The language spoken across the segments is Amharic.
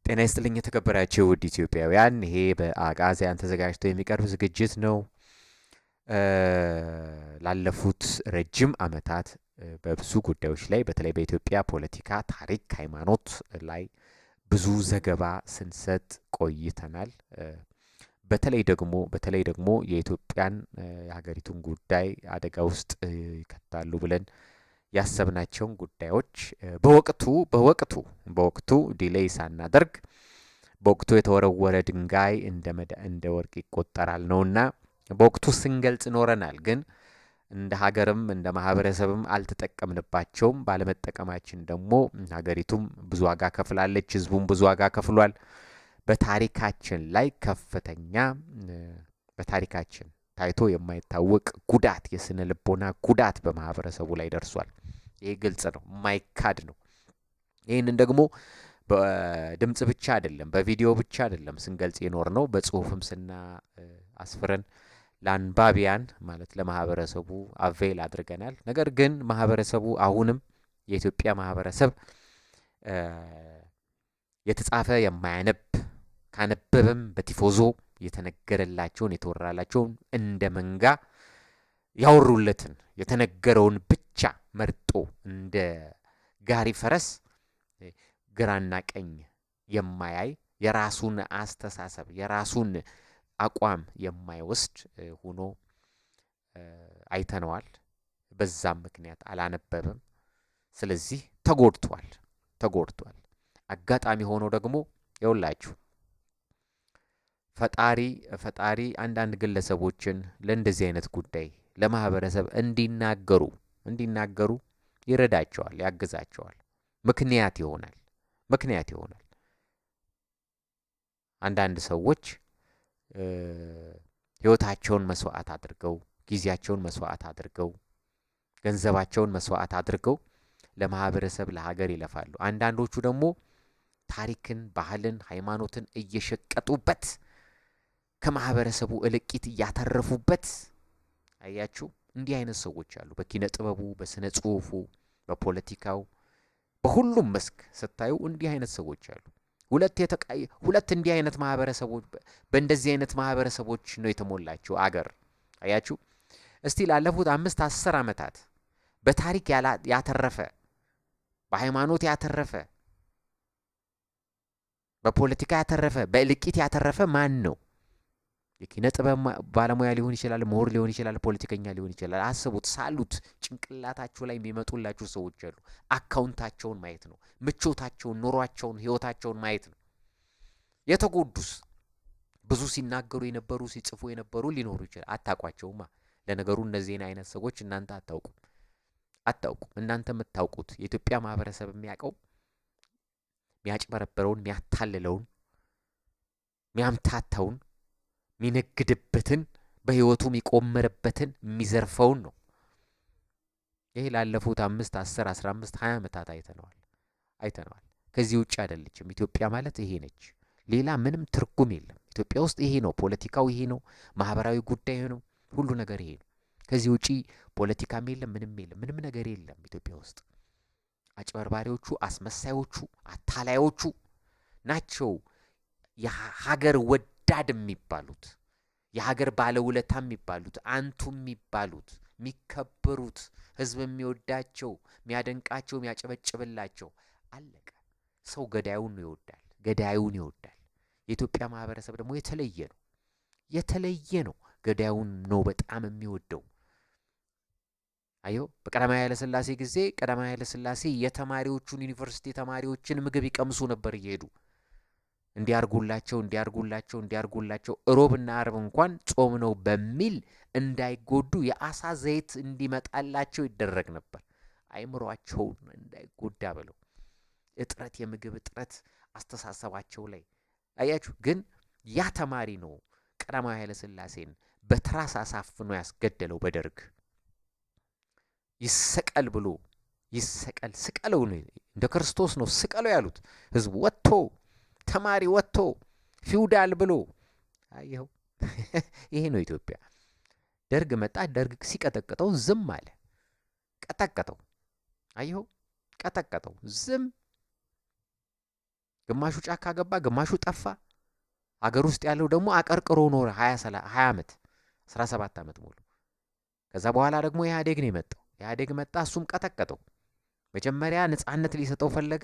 ጤና ይስጥልኝ የተከበራችሁ ውድ ኢትዮጵያውያን፣ ይሄ በአጋዚያን ተዘጋጅቶ የሚቀርብ ዝግጅት ነው። ላለፉት ረጅም ዓመታት በብዙ ጉዳዮች ላይ በተለይ በኢትዮጵያ ፖለቲካ፣ ታሪክ፣ ሃይማኖት ላይ ብዙ ዘገባ ስንሰጥ ቆይተናል። በተለይ ደግሞ የኢትዮጵያን የሀገሪቱን ጉዳይ አደጋ ውስጥ ይከታሉ ብለን ያሰብናቸውን ጉዳዮች በወቅቱ ዲሌይ ሳናደርግ በወቅቱ የተወረወረ ድንጋይ እንደ ወርቅ ይቆጠራል ነውና በወቅቱ ስንገልጽ ኖረናል። ግን እንደ ሀገርም እንደ ማህበረሰብም አልተጠቀምንባቸውም። ባለመጠቀማችን ደግሞ ሀገሪቱም ብዙ ዋጋ ከፍላለች፣ ህዝቡም ብዙ ዋጋ ከፍሏል። በታሪካችን ላይ ከፍተኛ በታሪካችን ታይቶ የማይታወቅ ጉዳት፣ የስነ ልቦና ጉዳት በማህበረሰቡ ላይ ደርሷል። ይሄ ግልጽ ነው፣ የማይካድ ነው። ይህንን ደግሞ በድምጽ ብቻ አይደለም፣ በቪዲዮ ብቻ አይደለም ስንገልጽ የኖር ነው፣ በጽሁፍም አስፍረን ለአንባቢያን ማለት ለማህበረሰቡ አቬል አድርገናል። ነገር ግን ማህበረሰቡ አሁንም የኢትዮጵያ ማህበረሰብ የተጻፈ የማያነብ ካነበበም በቲፎዞ የተነገረላቸውን የተወራላቸውን እንደ መንጋ ያወሩለትን የተነገረውን ብቻ መርጦ እንደ ጋሪ ፈረስ ግራና ቀኝ የማያይ የራሱን አስተሳሰብ የራሱን አቋም የማይወስድ ሆኖ አይተነዋል። በዛም ምክንያት አላነበበም። ስለዚህ ተጎድቷል። አጋጣሚ ሆኖ ደግሞ ይውላችሁ ፈጣሪ አንዳንድ ግለሰቦችን ለእንደዚህ አይነት ጉዳይ ለማህበረሰብ እንዲናገሩ ይረዳቸዋል፣ ያግዛቸዋል፣ ምክንያት ይሆናል። አንዳንድ ሰዎች ህይወታቸውን መስዋዕት አድርገው ጊዜያቸውን መስዋዕት አድርገው ገንዘባቸውን መስዋዕት አድርገው ለማህበረሰብ ለሀገር ይለፋሉ። አንዳንዶቹ ደግሞ ታሪክን፣ ባህልን፣ ሃይማኖትን እየሸቀጡበት ከማህበረሰቡ እልቂት እያተረፉበት አያችሁ። እንዲህ አይነት ሰዎች አሉ። በኪነ ጥበቡ፣ በስነ ጽሁፉ፣ በፖለቲካው፣ በሁሉም መስክ ስታዩ እንዲህ አይነት ሰዎች አሉ። ሁለት እንዲህ አይነት ማህበረሰቦች በእንደዚህ አይነት ማህበረሰቦች ነው የተሞላችው አገር። አያችሁ። እስቲ ላለፉት 5-10 ዓመታት በታሪክ ያተረፈ፣ በሃይማኖት ያተረፈ፣ በፖለቲካ ያተረፈ፣ በእልቂት ያተረፈ ማን ነው? የኪነ ጥበብ ባለሙያ ሊሆን ይችላል፣ ምሁር ሊሆን ይችላል፣ ፖለቲከኛ ሊሆን ይችላል። አስቡት፣ ሳሉት ጭንቅላታችሁ ላይ የሚመጡላችሁ ሰዎች አሉ። አካውንታቸውን ማየት ነው፣ ምቾታቸውን፣ ኑሯቸውን፣ ህይወታቸውን ማየት ነው። የተጎዱስ ብዙ ሲናገሩ የነበሩ ሲጽፉ የነበሩ ሊኖሩ ይችላል። አታውቋቸውማ። ለነገሩ እነዚህን አይነት ሰዎች እናንተ አታውቁም። እናንተ የምታውቁት የኢትዮጵያ ማህበረሰብ የሚያውቀው የሚያጭበረበረውን፣ የሚያታልለውን፣ የሚያምታታውን፣ የሚነግድበትን፣ በህይወቱ የሚቆምርበትን፣ የሚዘርፈውን ነው። ይሄ ላለፉት 5፣ 10፣ 15፣ 20 ዓመታት አይተነዋል። ከዚህ ውጭ አይደለችም ኢትዮጵያ ማለት ይሄ ነች። ሌላ ምንም ትርጉም የለም። ኢትዮጵያ ውስጥ ይሄ ነው፣ ፖለቲካው ይሄ ነው፣ ማህበራዊ ጉዳይ ነው፣ ሁሉ ነገር ይሄ ነው። ከዚህ ውጪ ፖለቲካም የለም፣ ምንም ነገር የለም ኢትዮጵያ ውስጥ። አጭበርባሪዎቹ፣ አስመሳዮቹ፣ አታላዮቹ ናቸው የሀገር ወዳድ የሚባሉት፣ የሀገር ባለውለታ የሚባሉት፣ አንቱ የሚባሉት፣ የሚከበሩት፣ ህዝብ የሚወዳቸው፣ የሚያደንቃቸው፣ የሚያጨበጭብላቸው። አለቀ። ሰው ገዳዩን ይወዳል። የኢትዮጵያ ማህበረሰብ ደግሞ የተለየ ነው። ገዳዩን ነው በጣም የሚወደው። አዮ በቀዳማዊ ኃይለ ሥላሴ ጊዜ ቀዳማዊ ኃይለ ሥላሴ የተማሪዎቹን ዩኒቨርሲቲ ተማሪዎችን ምግብ ይቀምሱ ነበር እየሄዱ እንዲያርጉላቸው ሮብና አርብ እንኳን ጾም ነው በሚል እንዳይጎዱ የአሳ ዘይት እንዲመጣላቸው ይደረግ ነበር። አይምሯቸው እንዳይጎዳ ብለው የምግብ እጥረት አስተሳሰባቸው ላይ አያችሁ። ግን ያ ተማሪ ነው ቀዳማዊ ኃይለ ሥላሴን በትራስ አሳፍኖ ያስገደለው በደርግ። ይሰቀል ብሎ ስቀለው ነው፣ እንደ ክርስቶስ ነው ስቀለው ያሉት። ህዝቡ ወጥቶ ተማሪ ወጥቶ ፊውዳል ብሎ አየው። ይሄ ነው ኢትዮጵያ። ደርግ መጣ። ደርግ ሲቀጠቅጠው ዝም አለ። ቀጠቀጠው፣ ዝም ግማሹ ጫካ ገባ፣ ግማሹ ጠፋ። አገር ውስጥ ያለው ደግሞ አቀርቅሮ ኖረ 20 ዓመት 17 ዓመት ሙሉ። ከዛ በኋላ ደግሞ ኢህአዴግ ነው የመጣው። ኢህአዴግ መጣ፣ እሱም ቀጠቀጠው። መጀመሪያ ነጻነት ሊሰጠው ፈለገ።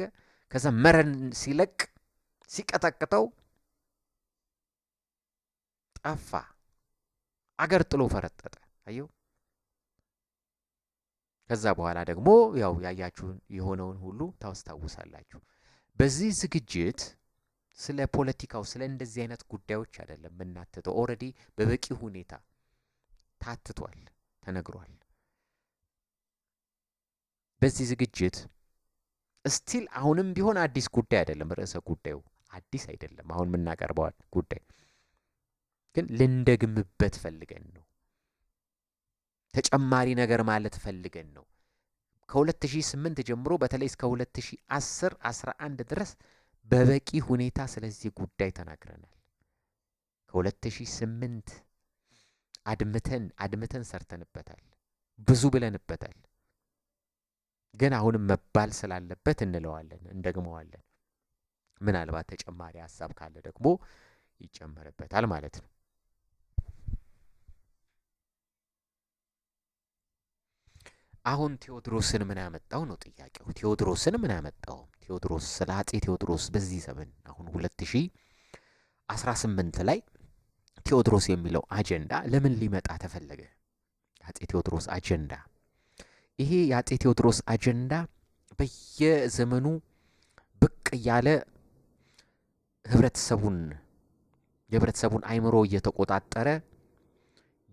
ከዛ መረን ሲለቅ ሲቀጠቅጠው ጠፋ፣ አገር ጥሎ ፈረጠጠ። አየው። ከዛ በኋላ ደግሞ ያው ያያችሁን የሆነውን ሁሉ ታስታውሳላችሁ። በዚህ ዝግጅት ስለ ፖለቲካው ስለ እንደዚህ አይነት ጉዳዮች አይደለም የምናትተው። ኦልሬዲ በበቂ ሁኔታ ታትቷል፣ ተነግሯል። በዚህ ዝግጅት ስቲል አሁንም ቢሆን አዲስ ጉዳይ አይደለም። ርዕሰ ጉዳዩ አዲስ አይደለም። አሁን የምናቀርበው ጉዳይ ግን ልንደግምበት ፈልገን ነው። ተጨማሪ ነገር ማለት ፈልገን ነው። ከ2008 ጀምሮ በተለይ እስከ 2010 11 ድረስ በበቂ ሁኔታ ስለዚህ ጉዳይ ተናግረናል። ከ2008 አድምተን ሰርተንበታል፣ ብዙ ብለንበታል። ግን አሁንም መባል ስላለበት እንለዋለን፣ እንደግመዋለን። ምናልባት ተጨማሪ ሐሳብ ካለ ደግሞ ይጨመርበታል ማለት ነው። አሁን ቴዎድሮስን ምን ያመጣው ነው ጥያቄው። ቴዎድሮስን ምን ያመጣው? ቴዎድሮስ ስለ አጼ ቴዎድሮስ በዚህ ዘመን አሁን 2018 ላይ ቴዎድሮስ የሚለው አጀንዳ ለምን ሊመጣ ተፈለገ? አጼ ቴዎድሮስ አጀንዳ፣ ይሄ የአጼ ቴዎድሮስ አጀንዳ በየዘመኑ ብቅ እያለ የህብረተሰቡን አይምሮ እየተቆጣጠረ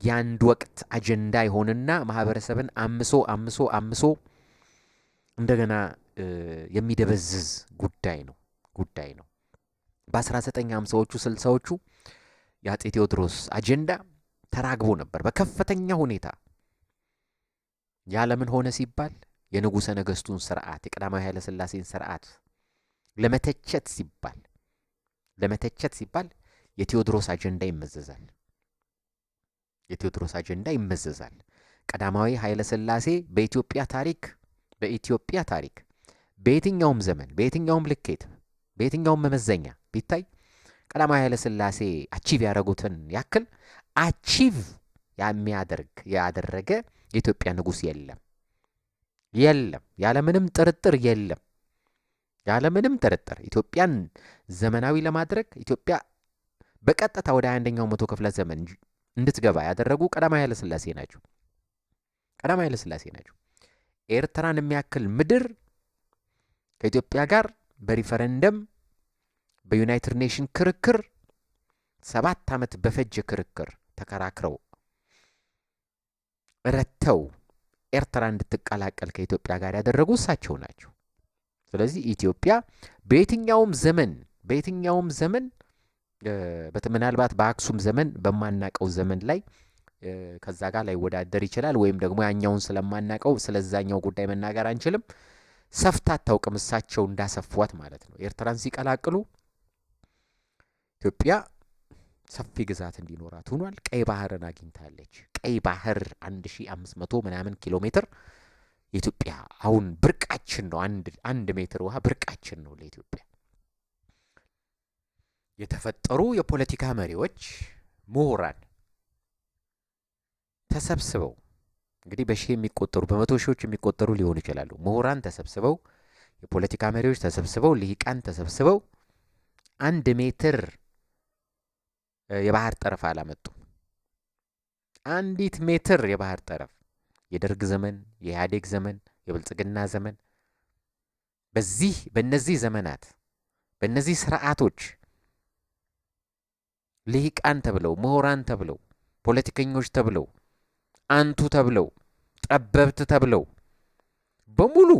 የአንድ ወቅት አጀንዳ ይሆንና ማህበረሰብን አምሶ እንደገና የሚደበዝዝ ጉዳይ ነው። በ1950ዎቹ 60ዎቹ የአጼ ቴዎድሮስ አጀንዳ ተራግቦ ነበር በከፍተኛ ሁኔታ። ያለምን ሆነ ሲባል የንጉሠ ነገሥቱን ስርዓት የቀዳማዊ ኃይለ ሥላሴን ስርዓት ለመተቸት ሲባል የቴዎድሮስ አጀንዳ ይመዘዛል። ቀዳማዊ ኃይለ ሥላሴ በኢትዮጵያ ታሪክ በየትኛውም ዘመን በየትኛውም ልኬት በየትኛውም መመዘኛ ቢታይ ቀዳማዊ ኃይለ ሥላሴ አቺቭ ያደረጉትን ያክል አቺቭ ያደረገ የኢትዮጵያ ንጉሥ የለም። ያለምንም ጥርጥር የለም። ያለምንም ጥርጥር ኢትዮጵያን ዘመናዊ ለማድረግ ኢትዮጵያ በቀጥታ ወደ 21ኛው መቶ ክፍለ ዘመን እንድትገባ ያደረጉ ቀዳማዊ ኃይለ ሥላሴ ናቸው። ኤርትራን የሚያክል ምድር ከኢትዮጵያ ጋር በሪፈረንደም በዩናይትድ ኔሽን ክርክር 7 ዓመት በፈጀ ክርክር ተከራክረው ረተው ኤርትራ እንድትቀላቀል ከኢትዮጵያ ጋር ያደረጉ እሳቸው ናቸው። ስለዚህ ኢትዮጵያ በየትኛውም ዘመን ምናልባት በአክሱም ዘመን በማናቀው ዘመን ላይ ከዛ ጋር ላይወዳደር ይችላል። ወይም ደግሞ ያኛውን ስለማናቀው ስለዛኛው ጉዳይ መናገር አንችልም። ሰፍታ አታውቅም፣ እሳቸው እንዳሰፏት ማለት ነው። ኤርትራን ሲቀላቅሉ ኢትዮጵያ ሰፊ ግዛት እንዲኖራት ሆኗል። ቀይ ባህርን አግኝታለች። ቀይ ባህር 1500 ምናምን ኪሎ ሜትር የኢትዮጵያ አሁን ብርቃችን ነው። አንድ ሜትር ውሃ ብርቃችን ነው ለኢትዮጵያ። የተፈጠሩ የፖለቲካ መሪዎች ምሁራን ተሰብስበው እንግዲህ በሺህ የሚቆጠሩ በመቶ ሺዎች የሚቆጠሩ ሊሆኑ ይችላሉ። ምሁራን ተሰብስበው የፖለቲካ መሪዎች ተሰብስበው ልሂቃን ተሰብስበው 1 ሜትር የባህር ጠረፍ አላመጡም። 1 ሜትር የባህር ጠረፍ የደርግ ዘመን፣ የኢህአዴግ ዘመን፣ የብልጽግና ዘመን በእነዚህ ዘመናት በእነዚህ ስርዓቶች ልሂቃን ተብለው ምሁራን ተብለው ፖለቲከኞች ተብለው አንቱ ተብለው ጠበብት ተብለው በሙሉ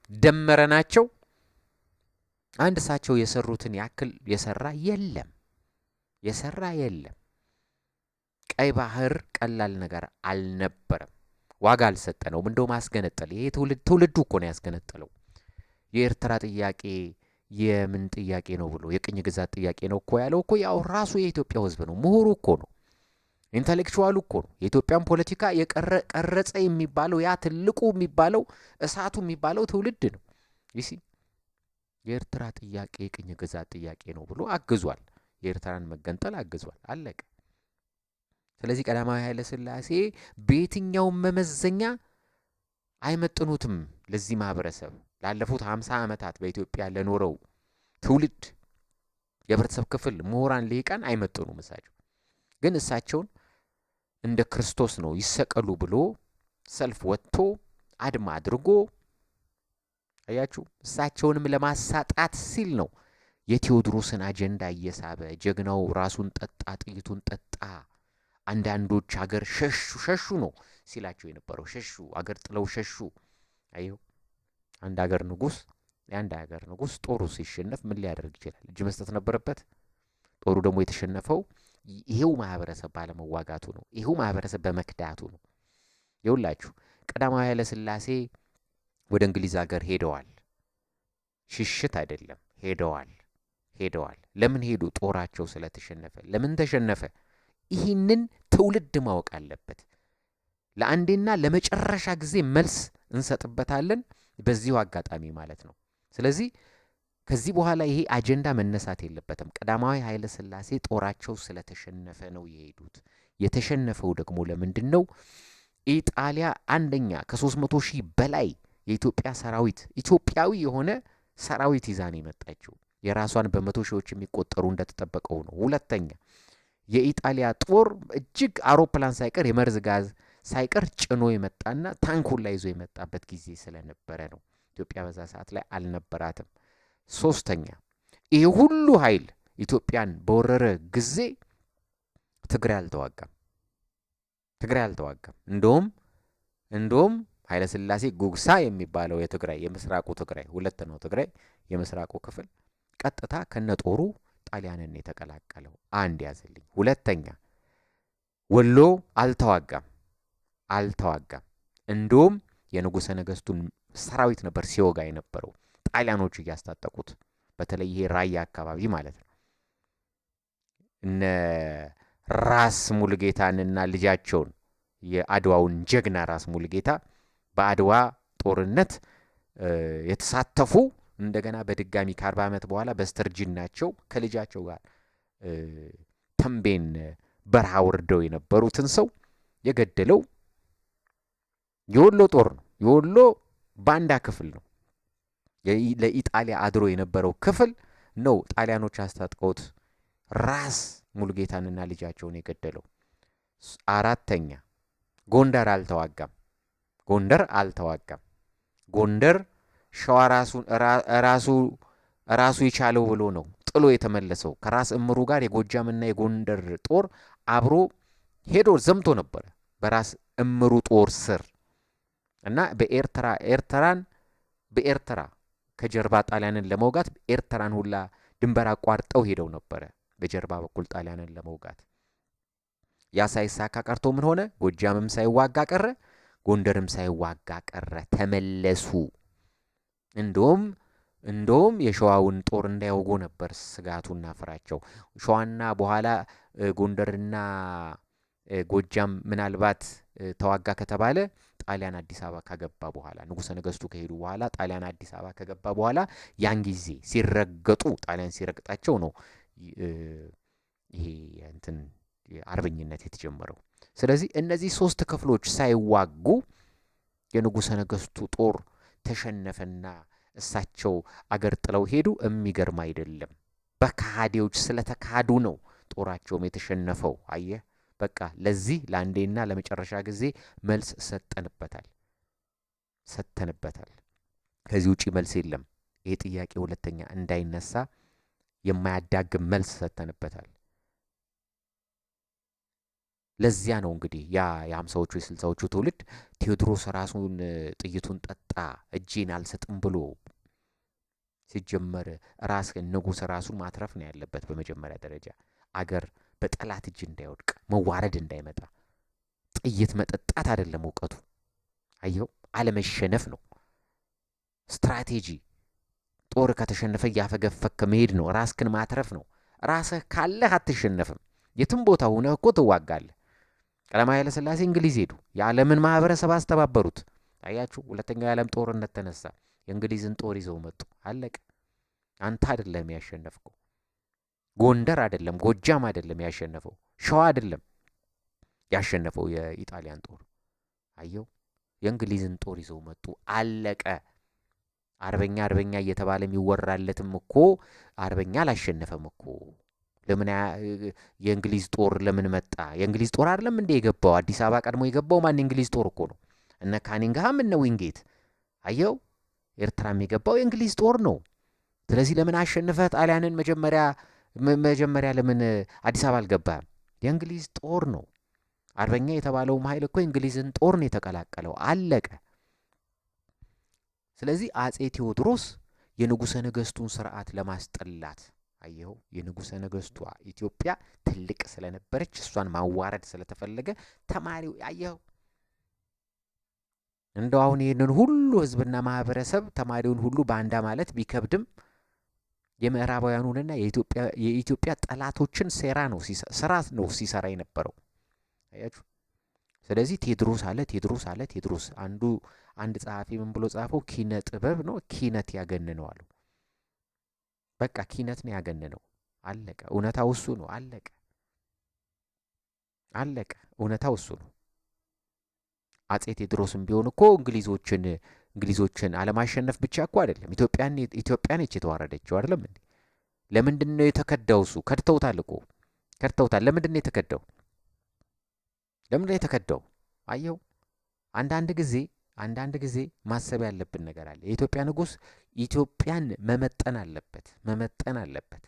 ደመረናቸው። አንድ እሳቸው የሰሩትን ያክል የሰራ የለም። ቀይ ባህር ቀላል ነገር አልነበረም። ዋጋ አልሰጠነውም። እንደውም አስገነጠለ። ይሄ ትውልዱ እኮ ነው ያስገነጠለው። የኤርትራ ጥያቄ የምን ጥያቄ ነው ብሎ የቅኝ ግዛት ጥያቄ ነው እኮ ያለው እኮ ያው ራሱ የኢትዮጵያ ሕዝብ ነው። ምሁሩ እኮ ነው። ኢንተሌክቹዋሉ እኮ ነው። የኢትዮጵያን ፖለቲካ የቀረጸ የሚባለው ያ ትልቁ የሚባለው እሳቱ የሚባለው ትውልድ ነው። ይሲ የኤርትራ ጥያቄ የቅኝ ግዛት ጥያቄ ነው ብሎ አግዟል። የኤርትራን መገንጠል አግዟል። አለቀ። ስለዚህ ቀዳማዊ ኃይለ ሥላሴ በየትኛውም መመዘኛ አይመጥኑትም ለዚህ ማህበረሰብ። ላለፉት 50 ዓመታት በኢትዮጵያ ለኖረው ትውልድ የህብረተሰብ ክፍል ምሁራን፣ ልሂቃን አይመጥኑም። ግን እሳቸውን እንደ ክርስቶስ ነው ይሰቀሉ ብሎ ሰልፍ ወጥቶ አድማ አድርጎ አያችሁ፣ እሳቸውንም ለማሳጣት ሲል ነው የቴዎድሮስን አጀንዳ እየሳበ ጀግናው ራሱን ጠጣ፣ ጥይቱን ጠጣ፣ አንዳንዶች ሀገር ሸሹ ነው ሲላቸው የነበረው። ሸሹ፣ አገር ጥለው ሸሹ። አየው፣ አንድ ሀገር ንጉስ ጦሩ ሲሸነፍ ምን ሊያደርግ ይችላል? እጅ መስጠት ነበረበት። ጦሩ ደግሞ የተሸነፈው ይሄው ማህበረሰብ ባለመዋጋቱ ነው። ይሄው ማህበረሰብ በመክዳቱ ነው። ይውላችሁ ቀዳማዊ ኃይለ ሥላሴ ወደ እንግሊዝ ሀገር ሄደዋል። ሽሽት አይደለም፣ ሄደዋል። ለምን ሄዱ? ጦራቸው ስለተሸነፈ። ለምን ተሸነፈ? ይህንን ትውልድ ማወቅ አለበት። ለአንዴና ለመጨረሻ ጊዜ መልስ እንሰጥበታለን በዚሁ አጋጣሚ ማለት ነው። ስለዚህ ከዚህ በኋላ ይሄ አጀንዳ መነሳት የለበትም። ቀዳማዊ ኃይለ ሥላሴ ጦራቸው ስለተሸነፈ ነው የሄዱት። የተሸነፈው ደግሞ ለምንድን ነው? ኢጣሊያ አንደኛ ከ300 ሺህ በላይ የኢትዮጵያ ሰራዊት ኢትዮጵያዊ የሆነ ሰራዊት ይዛን የመጣችው የራሷን በመቶ ሺዎች የሚቆጠሩ እንደተጠበቀው ነው። ሁለተኛ የኢጣሊያ ጦር እጅግ አውሮፕላን ሳይቀር የመርዝ ጋዝ ሳይቀር ጭኖ የመጣና ታንኩን ላይ ይዞ የመጣበት ጊዜ ስለነበረ ነው። ኢትዮጵያ በዛ ሰዓት ላይ አልነበራትም። ሶስተኛ ይሄ ሁሉ ኃይል ኢትዮጵያን በወረረ ጊዜ ትግራይ አልተዋጋም። እንደውም ኃይለ ሥላሴ ጉግሳ የሚባለው የትግራይ የምስራቁ ትግራይ ሁለት ነው። ትግራይ የምስራቁ ክፍል ቀጥታ ከነጦሩ ጣሊያንን የተቀላቀለው። አንድ ያዘልኝ። ሁለተኛ ወሎ አልተዋጋም። እንደውም የንጉሠ ነገሥቱን ሰራዊት ነበር ሲወጋ የነበረው ጣሊያኖቹ እያስታጠቁት፣ በተለይ ይሄ ራያ አካባቢ ማለት ነው። እነ ራስ ሙሉጌታንና ልጃቸውን የአድዋውን ጀግና ራስ ሙሉጌታ በአድዋ ጦርነት የተሳተፉ እንደገና በድጋሚ ከ40 ዓመት በኋላ በስተርጅናቸው ከልጃቸው ጋር ተንቤን በረሃ ወርደው የነበሩትን ሰው የገደለው የወሎ ጦር ነው። የወሎ ባንዳ ክፍል ነው። ለኢጣሊያ አድሮ የነበረው ክፍል ነው። ጣሊያኖች አስታጥቀውት ራስ ሙሉጌታንና ልጃቸውን የገደለው። አራተኛ ጎንደር አልተዋጋም። ጎንደር ሸዋ ራሱ የቻለው ብሎ ነው ጥሎ የተመለሰው። ከራስ እምሩ ጋር የጎጃምና የጎንደር ጦር አብሮ ሄዶ ዘምቶ ነበረ በራስ እምሩ ጦር ስር እና በኤርትራ ከጀርባ ጣሊያንን ለመውጋት ኤርትራን ሁላ ድንበር አቋርጠው ሄደው ነበረ በጀርባ በኩል ጣሊያንን ለመውጋት። ያ ሳይሳካ ቀርቶ ምን ሆነ? ጎጃምም ሳይዋጋ ቀረ፣ ጎንደርም ሳይዋጋ ቀረ። ተመለሱ። እንደውም የሸዋውን ጦር እንዳያውጉ ነበር ስጋቱና ፍራቸው። ሸዋና በኋላ ጎንደርና ጎጃም ምናልባት ተዋጋ ከተባለ ጣሊያን አዲስ አበባ ከገባ በኋላ ንጉሠ ነገሥቱ ከሄዱ በኋላ ጣሊያን አዲስ አበባ ከገባ በኋላ ያን ጊዜ ሲረገጡ ጣሊያን ሲረግጣቸው ነው ይሄ እንትን አርበኝነት የተጀመረው። ስለዚህ እነዚህ ሶስት ክፍሎች ሳይዋጉ የንጉሠ ነገሥቱ ጦር ተሸነፈና እሳቸው አገር ጥለው ሄዱ። የሚገርም አይደለም። በካሃዲዎች ስለተካዱ ነው ጦራቸውም የተሸነፈው። አየህ፣ በቃ ለዚህ ለአንዴና ለመጨረሻ ጊዜ መልስ ሰጠንበታል። ከዚህ ውጪ መልስ የለም። ይሄ ጥያቄ ሁለተኛ እንዳይነሳ የማያዳግም መልስ ሰጠንበታል። ለዚያ ነው እንግዲህ ያ የ50ዎቹ የ60ዎቹ ትውልድ ቴዎድሮስ ራሱን ጥይቱን ጠጣ እጄን አልሰጥም ብሎ ሲጀመር ንጉሥ ራሱን ማትረፍ ነው ያለበት። በመጀመሪያ ደረጃ አገር በጠላት እጅ እንዳይወድቅ መዋረድ እንዳይመጣ ጥይት መጠጣት አይደለም እውቀቱ። አየው፣ አለመሸነፍ ነው ስትራቴጂ። ጦር ከተሸነፈ እያፈገፈክ መሄድ ነው። ራስክን ማትረፍ ነው። ራስህ ካለህ አትሸነፍም። የትም ቦታ ሆነህ እኮ ትዋጋለህ። ቀዳማዊ ኃይለ ሥላሴ እንግሊዝ ሄዱ። የዓለምን ማህበረሰብ አስተባበሩት። አያችሁ፣ ሁለተኛው የዓለም ጦርነት ተነሳ። የእንግሊዝን ጦር ይዘው መጡ። አለቀ። አንተ አይደለም ያሸነፍከው። ጎንደር አይደለም፣ ጎጃም አይደለም ያሸነፈው፣ ሸዋ አይደለም ያሸነፈው የኢጣሊያን ጦር። አየው፣ የእንግሊዝን ጦር ይዘው መጡ። አለቀ። አርበኛ አርበኛ እየተባለ የሚወራለትም እኮ አርበኛ አላሸነፈም እኮ። ለምን የእንግሊዝ ጦር ለምን መጣ? የእንግሊዝ ጦር አይደለም እንዴ የገባው? አዲስ አበባ ቀድሞ የገባው ማን? የእንግሊዝ ጦር እኮ ነው። እነ ካኒንግሃም እነ ዊንጌት። አየው፣ ኤርትራም የገባው የእንግሊዝ ጦር ነው። ስለዚህ ለምን አሸንፈህ ጣሊያንን መጀመሪያ ለምን አዲስ አበባ አልገባህም? የእንግሊዝ ጦር ነው። አርበኛ የተባለውም ኃይል እኮ የእንግሊዝን ጦር ነው የተቀላቀለው። አለቀ። ስለዚህ አጼ ቴዎድሮስ የንጉሠ ነገሥቱን ስርዓት ለማስጠላት አየው፣ የንጉሠ ነገሥቷ ኢትዮጵያ ትልቅ ስለነበረች እሷን ማዋረድ ስለተፈለገ ተማሪው አየው፣ እንደው አሁን ይህንን ሁሉ ህዝብና ማህበረሰብ ተማሪውን ሁሉ ባንዳ ማለት ቢከብድም የምዕራባውያኑንና የኢትዮጵያ ጠላቶችን ስራ ነው ሲሰራ የነበረው። አያችሁ። ስለዚህ ቴዎድሮስ አለ አንድ ጸሐፊ ምን ብሎ ጻፈው? ኪነ ጥበብ ነው ኪነት ያገንነው አለው። በቃ ኪነት ነው ያገንነው። አለቀ። እውነታው እሱ ነው። አለቀ። እውነታው እሱ ነው። አጼ ቴዎድሮስም ቢሆን እኮ እንግሊዞችን አለማሸነፍ ብቻ እኮ አይደለም፣ ኢትዮጵያን የተዋረደችው አይደለም እንዴ? ለምንድን ነው የተከዳው? እሱ ከድተውታል እኮ ከድተውታል። ለምንድን ነው የተከዳው? አየው፣ አንዳንድ ጊዜ ማሰብ ያለብን ነገር አለ። የኢትዮጵያ ንጉሥ ኢትዮጵያን መመጠን አለበት።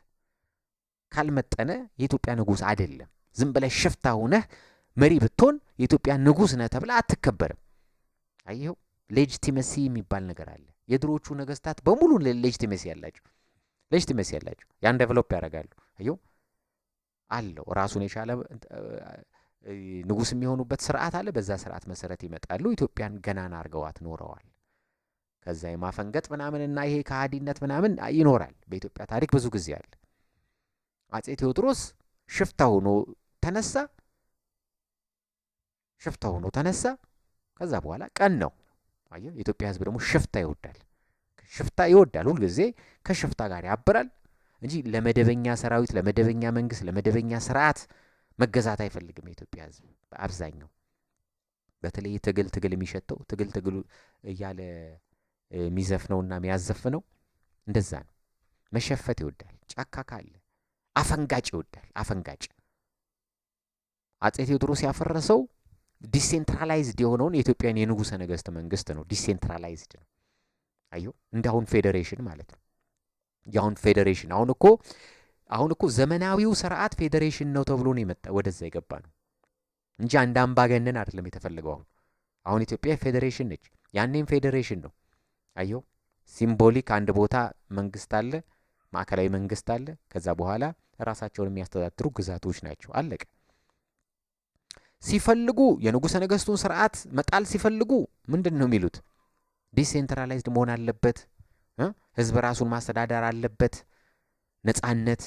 ካልመጠነ የኢትዮጵያ ንጉሥ አይደለም። ዝም ብለህ ሽፍታ ሆነህ መሪ ብትሆን የኢትዮጵያ ንጉሥ ነህ ተብላ አትከበርም። አየው፣ ሌጂቲመሲ የሚባል ነገር አለ። የድሮቹ ነገስታት በሙሉ ሌጂቲመሲ ያላቸው ያን ዴቨሎፕ ያደርጋሉ። አየው፣ አለው ራሱን የቻለ ንጉሥ የሚሆኑበት ስርዓት አለ። በዛ ስርዓት መሰረት ይመጣሉ። ኢትዮጵያን ገናና አድርገዋት ኖረዋል። ከዛ የማፈንገጥ ምናምንና ይሄ ከሃዲነት ምናምን ይኖራል። በኢትዮጵያ ታሪክ ብዙ ጊዜ አለ። አጼ ቴዎድሮስ ሽፍታ ሆኖ ተነሳ። ከዛ በኋላ ቀን ነው። አየው፣ የኢትዮጵያ ሕዝብ ደግሞ ሽፍታ ይወዳል። ሁልጊዜ ከሽፍታ ጋር ያበራል እንጂ ለመደበኛ ሰራዊት፣ ለመደበኛ መንግስት፣ ለመደበኛ ስርዓት መገዛት አይፈልግም የኢትዮጵያ ሕዝብ በአብዛኛው። በተለይ ትግል የሚሸተው ትግል እያለ የሚዘፍነውና የሚያዘፍነው እንደዛ ነው። መሸፈት ይወዳል። ጫካ ካለ አፈንጋጭ ይወዳል። አፈንጋጭ አጼ ቴዎድሮስ ያፈረሰው ዲሴንትራላይዝድ የሆነውን የኢትዮጵያን የንጉሠ ነገሥት መንግስት ነው። ዲሴንትራላይዝድ ነው። አየው፣ እንዳሁን ፌዴሬሽን ማለት ነው። ያሁን ፌዴሬሽን አሁን እኮ ዘመናዊው ስርዓት ፌዴሬሽን ነው ተብሎ ነው ወደዛ የገባ ነው እንጂ አንድ አምባገነን አይደለም የተፈለገው። አሁን ኢትዮጵያ ፌዴሬሽን ነች። ያኔም ፌዴሬሽን ነው። አየው፣ ሲምቦሊክ አንድ ቦታ መንግስት አለ፣ ማዕከላዊ መንግስት አለ። ከዛ በኋላ ራሳቸውን የሚያስተዳድሩ ግዛቶች ናቸው። አለቀ። ሲፈልጉ የንጉሠ ነገሥቱን ስርዓት መጣል ሲፈልጉ ምንድን ነው የሚሉት? ዲሴንትራላይዝድ መሆን አለበት፣ ህዝብ ራሱን ማስተዳደር አለበት፣ ነጻነት።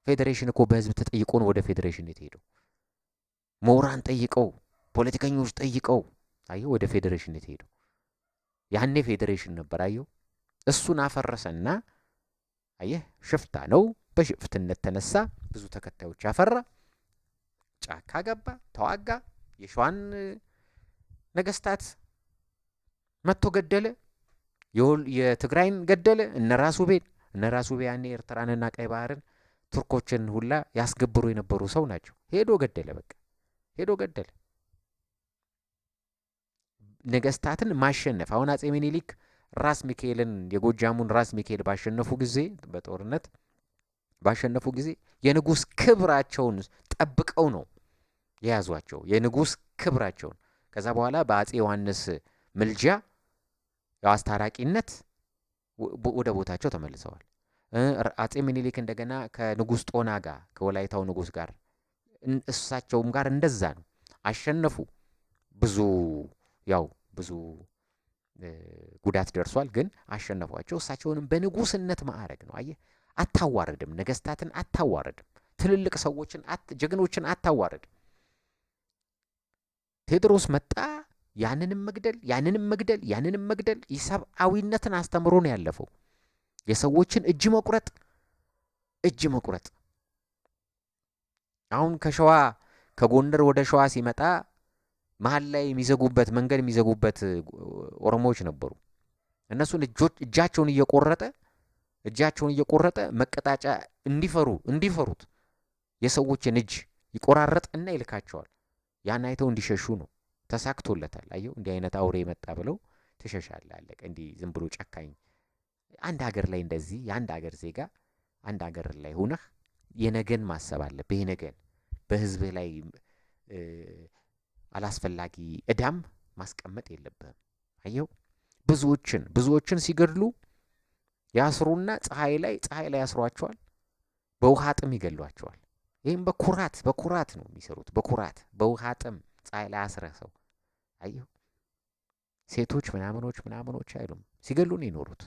ፌዴሬሽን እኮ በህዝብ ተጠይቆ ነው ወደ ፌዴሬሽን የተሄደው። ምሁራን ጠይቀው፣ ፖለቲከኞች ጠይቀው አየው ወደ ፌዴሬሽን የተሄደው። ያኔ ፌዴሬሽን ነበር። አየው፣ እሱን አፈረሰና አየህ፣ ሽፍታ ነው። በሽፍትነት ተነሳ፣ ብዙ ተከታዮች አፈራ፣ ጫካ ገባ፣ ተዋጋ፣ የሸዋን ነገስታት መጥቶ ገደለ፣ የትግራይን ገደለ። እነራሱ ቤ ያኔ ኤርትራንና ቀይ ባህርን ቱርኮችን ሁላ ያስገብሩ የነበሩ ሰው ናቸው። ሄዶ ገደለ። ነገስታትን ማሸነፍ። አሁን አጼ ሚኒሊክ ራስ ሚካኤልን የጎጃሙን ራስ ሚካኤል በጦርነት ባሸነፉ ጊዜ የንጉስ ክብራቸውን ጠብቀው ነው የያዟቸው። የንጉስ ክብራቸውን። ከዛ በኋላ በአጼ ዮሐንስ ምልጃ የአስታራቂነት ወደ ቦታቸው ተመልሰዋል። አጼ ሚኒሊክ እንደገና ከንጉስ ጦና ጋር ከወላይታው ንጉስ ጋር እሳቸውም ጋር እንደዛ ነው። አሸነፉ። ብዙ ጉዳት ደርሷል፣ ግን አሸነፏቸው። እሳቸውንም በንጉስነት ማዕረግ ነው። አየህ፣ አታዋርድም፣ ነገስታትን አታዋርድም፣ ትልልቅ ሰዎችን ጀግኖችን አታዋርድም። ቴዎድሮስ መጣ። ያንንም መግደል የሰብአዊነትን አስተምሮ ነው ያለፈው። የሰዎችን እጅ መቁረጥ። አሁን ከጎንደር ወደ ሸዋ ሲመጣ መሀል ላይ መንገድ የሚዘጉበት ኦሮሞዎች ነበሩ። እነሱን እጃቸውን እየቆረጠ መቀጣጫ እንዲፈሩት የሰዎችን እጅ ይቆራረጥና ይልካቸዋል። ያን አይተው እንዲሸሹ ነው። ተሳክቶለታል። አየው፣ እንዲህ አይነት አውሬ መጣ ብለው ትሸሻለህ። አለቀ። እንዲህ ዝም ብሎ ጨካኝ አንድ ሀገር ላይ እንደዚህ የአንድ ሀገር ዜጋ አንድ ሀገር ላይ ሆነህ የነገን ማሰብ አለብህ። የነገን በህዝብህ ላይ አላስፈላጊ እዳም ማስቀመጥ የለብህም። አየው፣ ብዙዎችን ሲገድሉ ያስሩና ፀሐይ ላይ ያስሯቸዋል፣ በውሃ ጥም ይገሏቸዋል። ይህም በኩራት ነው የሚሰሩት። በውሃ ጥም ፀሐይ ላይ አስረህ ሰው አየው። ሴቶች ምናምኖች አይሉም፣ ሲገሉ ነው የኖሩት።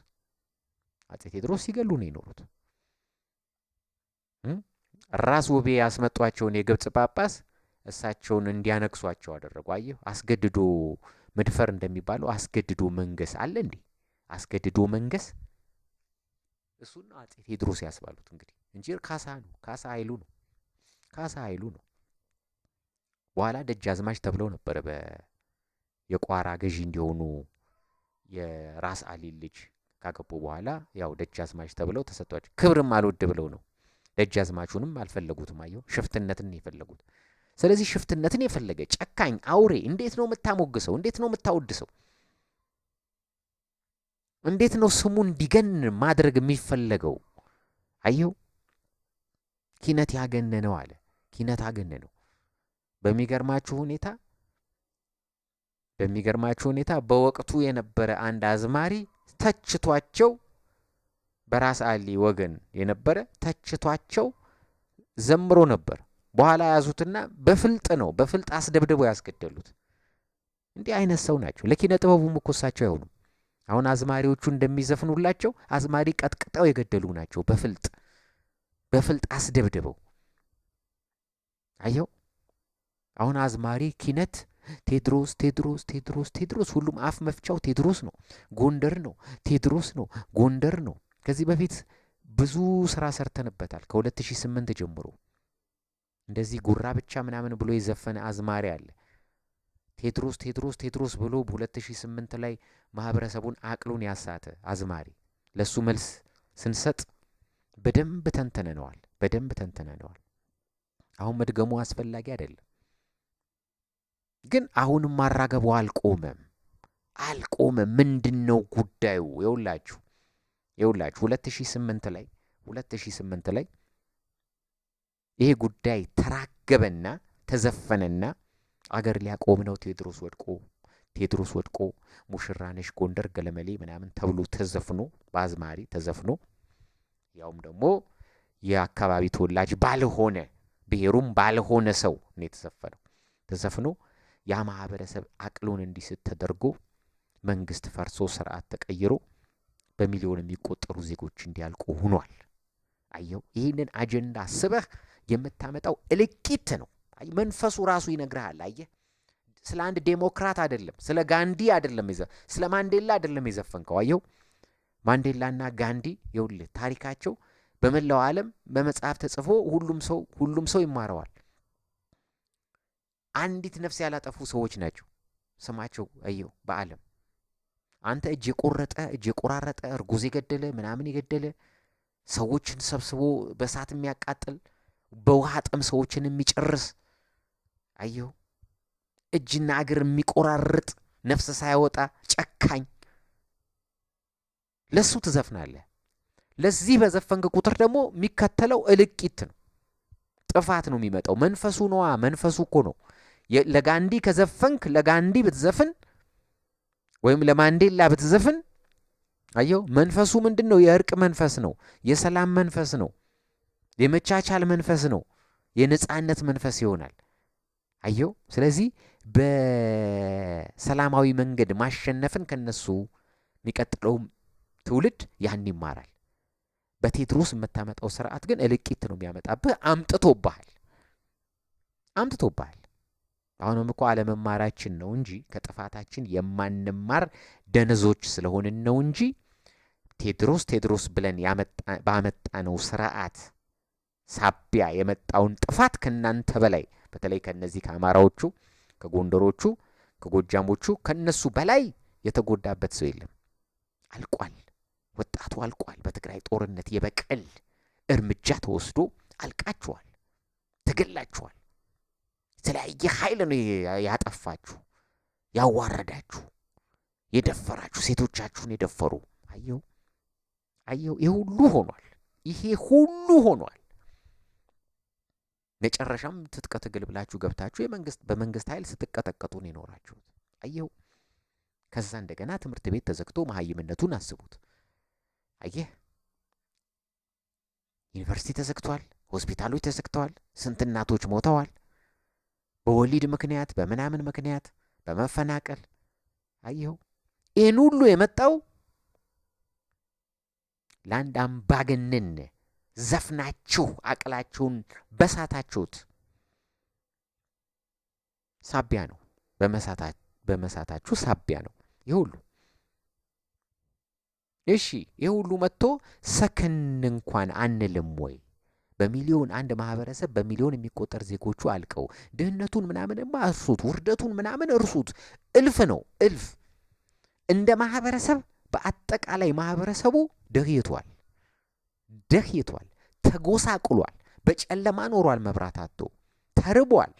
አፄ ቴዎድሮስ ሲገሉ ነው የኖሩት። ራስ ውቤ ያስመጧቸውን የግብጽ ጳጳስ እሳቸውን እንዲያነግሷቸው አደረጉ። አየሁ፣ አስገድዶ መድፈር እንደሚባለው አስገድዶ መንገስ አለ እንዴ? አስገድዶ መንገስ እሱን አፄ ቴዎድሮስ ያስባሉት እንግዲህ እንጂ ካሳ ኃይሉ ነው። በኋላ ደጃዝማች ተብለው ነበር የቋራ ገዢ እንዲሆኑ የራስ አሊ ልጅ ካገቡ በኋላ ያው ደጃዝማች ተብለው ተሰጧቸው። ክብርም አልወድ ብለው ነው። ደጃዝማቹንም አልፈለጉትም። አየሁ፣ ሽፍትነትን የፈለጉት። ስለዚህ ሽፍትነትን የፈለገ ጨካኝ አውሬ እንዴት ነው የምታሞግሰው? እንዴት ነው የምታወድሰው? እንዴት ነው ስሙ እንዲገን ማድረግ የሚፈለገው? አየሁ፣ ኪነት ያገነነው አለ። ኪነት አገነነው። በሚገርማችሁ ሁኔታ በወቅቱ የነበረ አንድ አዝማሪ ተችቷቸው፣ በራስ አሊ ወገን የነበረ ተችቷቸው ዘምሮ ነበር። በኋላ ያዙትና በፍልጥ አስደብድበው ያስገደሉት። እንዲህ አይነት ሰው ናቸው። ለኪነ ጥበቡም እኮ እሳቸው አይሆኑም። አሁን አዝማሪዎቹ እንደሚዘፍኑላቸው አዝማሪ ቀጥቅጠው የገደሉ ናቸው። በፍልጥ አስደብድበው። አየው፣ አሁን አዝማሪ ኪነት ቴዎድሮስ፣ ሁሉም አፍ መፍቻው ቴዎድሮስ ነው፣ ጎንደር ነው፣ ቴዎድሮስ ነው፣ ጎንደር ነው። ከዚህ በፊት ብዙ ስራ ሰርተንበታል። ከ2008 ጀምሮ እንደዚህ ጉራ ብቻ ምናምን ብሎ የዘፈነ አዝማሪ አለ። ቴዎድሮስ ብሎ በ2008 ላይ ማህበረሰቡን አቅሉን ያሳተ አዝማሪ። ለሱ መልስ ስንሰጥ በደንብ ተንተነነዋል። አሁን መድገሙ አስፈላጊ አይደለም። ግን አሁንም ማራገቡ አልቆመም። ምንድነው ጉዳዩ? ይኸውላችሁ 2008 ላይ ይሄ ጉዳይ ተራገበና ተዘፈነና አገር ሊያቆም ነው ቴዎድሮስ ወድቆ ሙሽራነሽ ጎንደር ገለመሌ ምናምን ተብሎ ተዘፍኖ በአዝማሪ ተዘፍኖ፣ ያውም ደግሞ የአካባቢ ተወላጅ ባልሆነ ብሔሩም ባልሆነ ሰው ነው ተዘፍኖ ያ ማህበረሰብ አቅሉን እንዲስት ተደርጎ መንግስት ፈርሶ ስርዓት ተቀይሮ በሚሊዮን የሚቆጠሩ ዜጎች እንዲያልቁ ሆኗል። አየው፣ ይህንን አጀንዳ ስበህ የምታመጣው እልቂት ነው። መንፈሱ ራሱ ይነግርሃል። አየህ፣ ስለ አንድ ዴሞክራት አይደለም፣ ስለ ጋንዲ አይደለም፣ ስለ ማንዴላ አይደለም የዘፈንከው። አየው፣ ማንዴላና ጋንዲ ይኸውልህ ታሪካቸው በመላው ዓለም በመጽሐፍ ተጽፎ ሁሉም ሰው ይማረዋል። አንዲት ነፍስ ያላጠፉ ሰዎች ናቸው ስማቸው። አየው፣ በዓለም አንተ እጅ የቆራረጠ እርጉዝ የገደለ ምናምን የገደለ ሰዎችን ሰብስቦ በእሳት የሚያቃጥል በውሃ ጥም ሰዎችን የሚጨርስ አየው፣ እጅና እግር የሚቆራርጥ ነፍስ ሳይወጣ ጨካኝ፣ ለሱ ትዘፍናለህ። ለዚህ በዘፈንክ ቁጥር ደግሞ የሚከተለው እልቂት ነው፣ ጥፋት ነው የሚመጣው። መንፈሱ እኮ ነው። ለጋንዲ ከዘፈንክ ለጋንዲ ብትዘፍን ወይም ለማንዴላ ብትዘፍን አየው፣ መንፈሱ ምንድን ነው? የእርቅ መንፈስ ነው፣ የሰላም መንፈስ ነው፣ የመቻቻል መንፈስ ነው፣ የነጻነት መንፈስ ይሆናል። አየው፣ ስለዚህ በሰላማዊ መንገድ ማሸነፍን ከነሱ የሚቀጥለው ትውልድ ያን ይማራል። በቴዎድሮስ የምታመጣው ስርዓት ግን እልቂት ነው የሚያመጣብህ። አምጥቶብሃል። አሁንም እኮ አለመማራችን ነው እንጂ ከጥፋታችን የማንማር ደነዞች ስለሆንን ነው እንጂ ቴድሮስ ብለን ባመጣነው ስርዓት ሳቢያ የመጣውን ጥፋት ከናንተ በላይ በተለይ ከነዚህ ከአማራዎቹ፣ ከጎንደሮቹ፣ ከጎጃሞቹ ከነሱ በላይ የተጎዳበት ሰው የለም። አልቋል። ወጣቱ አልቋል። በትግራይ ጦርነት የበቀል እርምጃ ተወስዶ አልቃችኋል፣ ተገላችኋል። የተለያየ ኃይል ነው ያጠፋችሁ፣ ያዋረዳችሁ፣ የደፈራችሁ፣ ሴቶቻችሁን የደፈሩ። አየው፣ ይሄ ሁሉ ሆኗል። መጨረሻም ትጥቅ ትግል ብላችሁ ገብታችሁ በመንግስት ኃይል ስትቀጠቀጡ ነው የኖራችሁት። አየው። ከዛ እንደገና ትምህርት ቤት ተዘግቶ መሀይምነቱን አስቡት። አየህ፣ ዩኒቨርሲቲ ተዘግቷል፣ ሆስፒታሎች ተዘግተዋል፣ ስንት እናቶች ሞተዋል በወሊድ ምክንያት፣ በምናምን ምክንያት፣ በመፈናቀል። አየው፣ ይህን ሁሉ የመጣው ለአንድ አምባገነን ዘፍናችሁ አቅላችሁን በሳታችሁት ሳቢያ ነው። በመሳታችሁ ሳቢያ ነው ይህ ሁሉ። እሺ፣ ይህ ሁሉ መጥቶ ሰከን እንኳን አንልም ወይ? በሚሊዮን አንድ ማህበረሰብ በሚሊዮን የሚቆጠር ዜጎቹ አልቀው ድህነቱን ምናምንማ እርሱት፣ ውርደቱን ምናምን እርሱት። እልፍ ነው እልፍ። እንደ ማህበረሰብ በአጠቃላይ ማህበረሰቡ ደህይቷል፣ ተጎሳቅሏል፣ በጨለማ ኖሯል፣ መብራት አጥቶ ተርቧል፣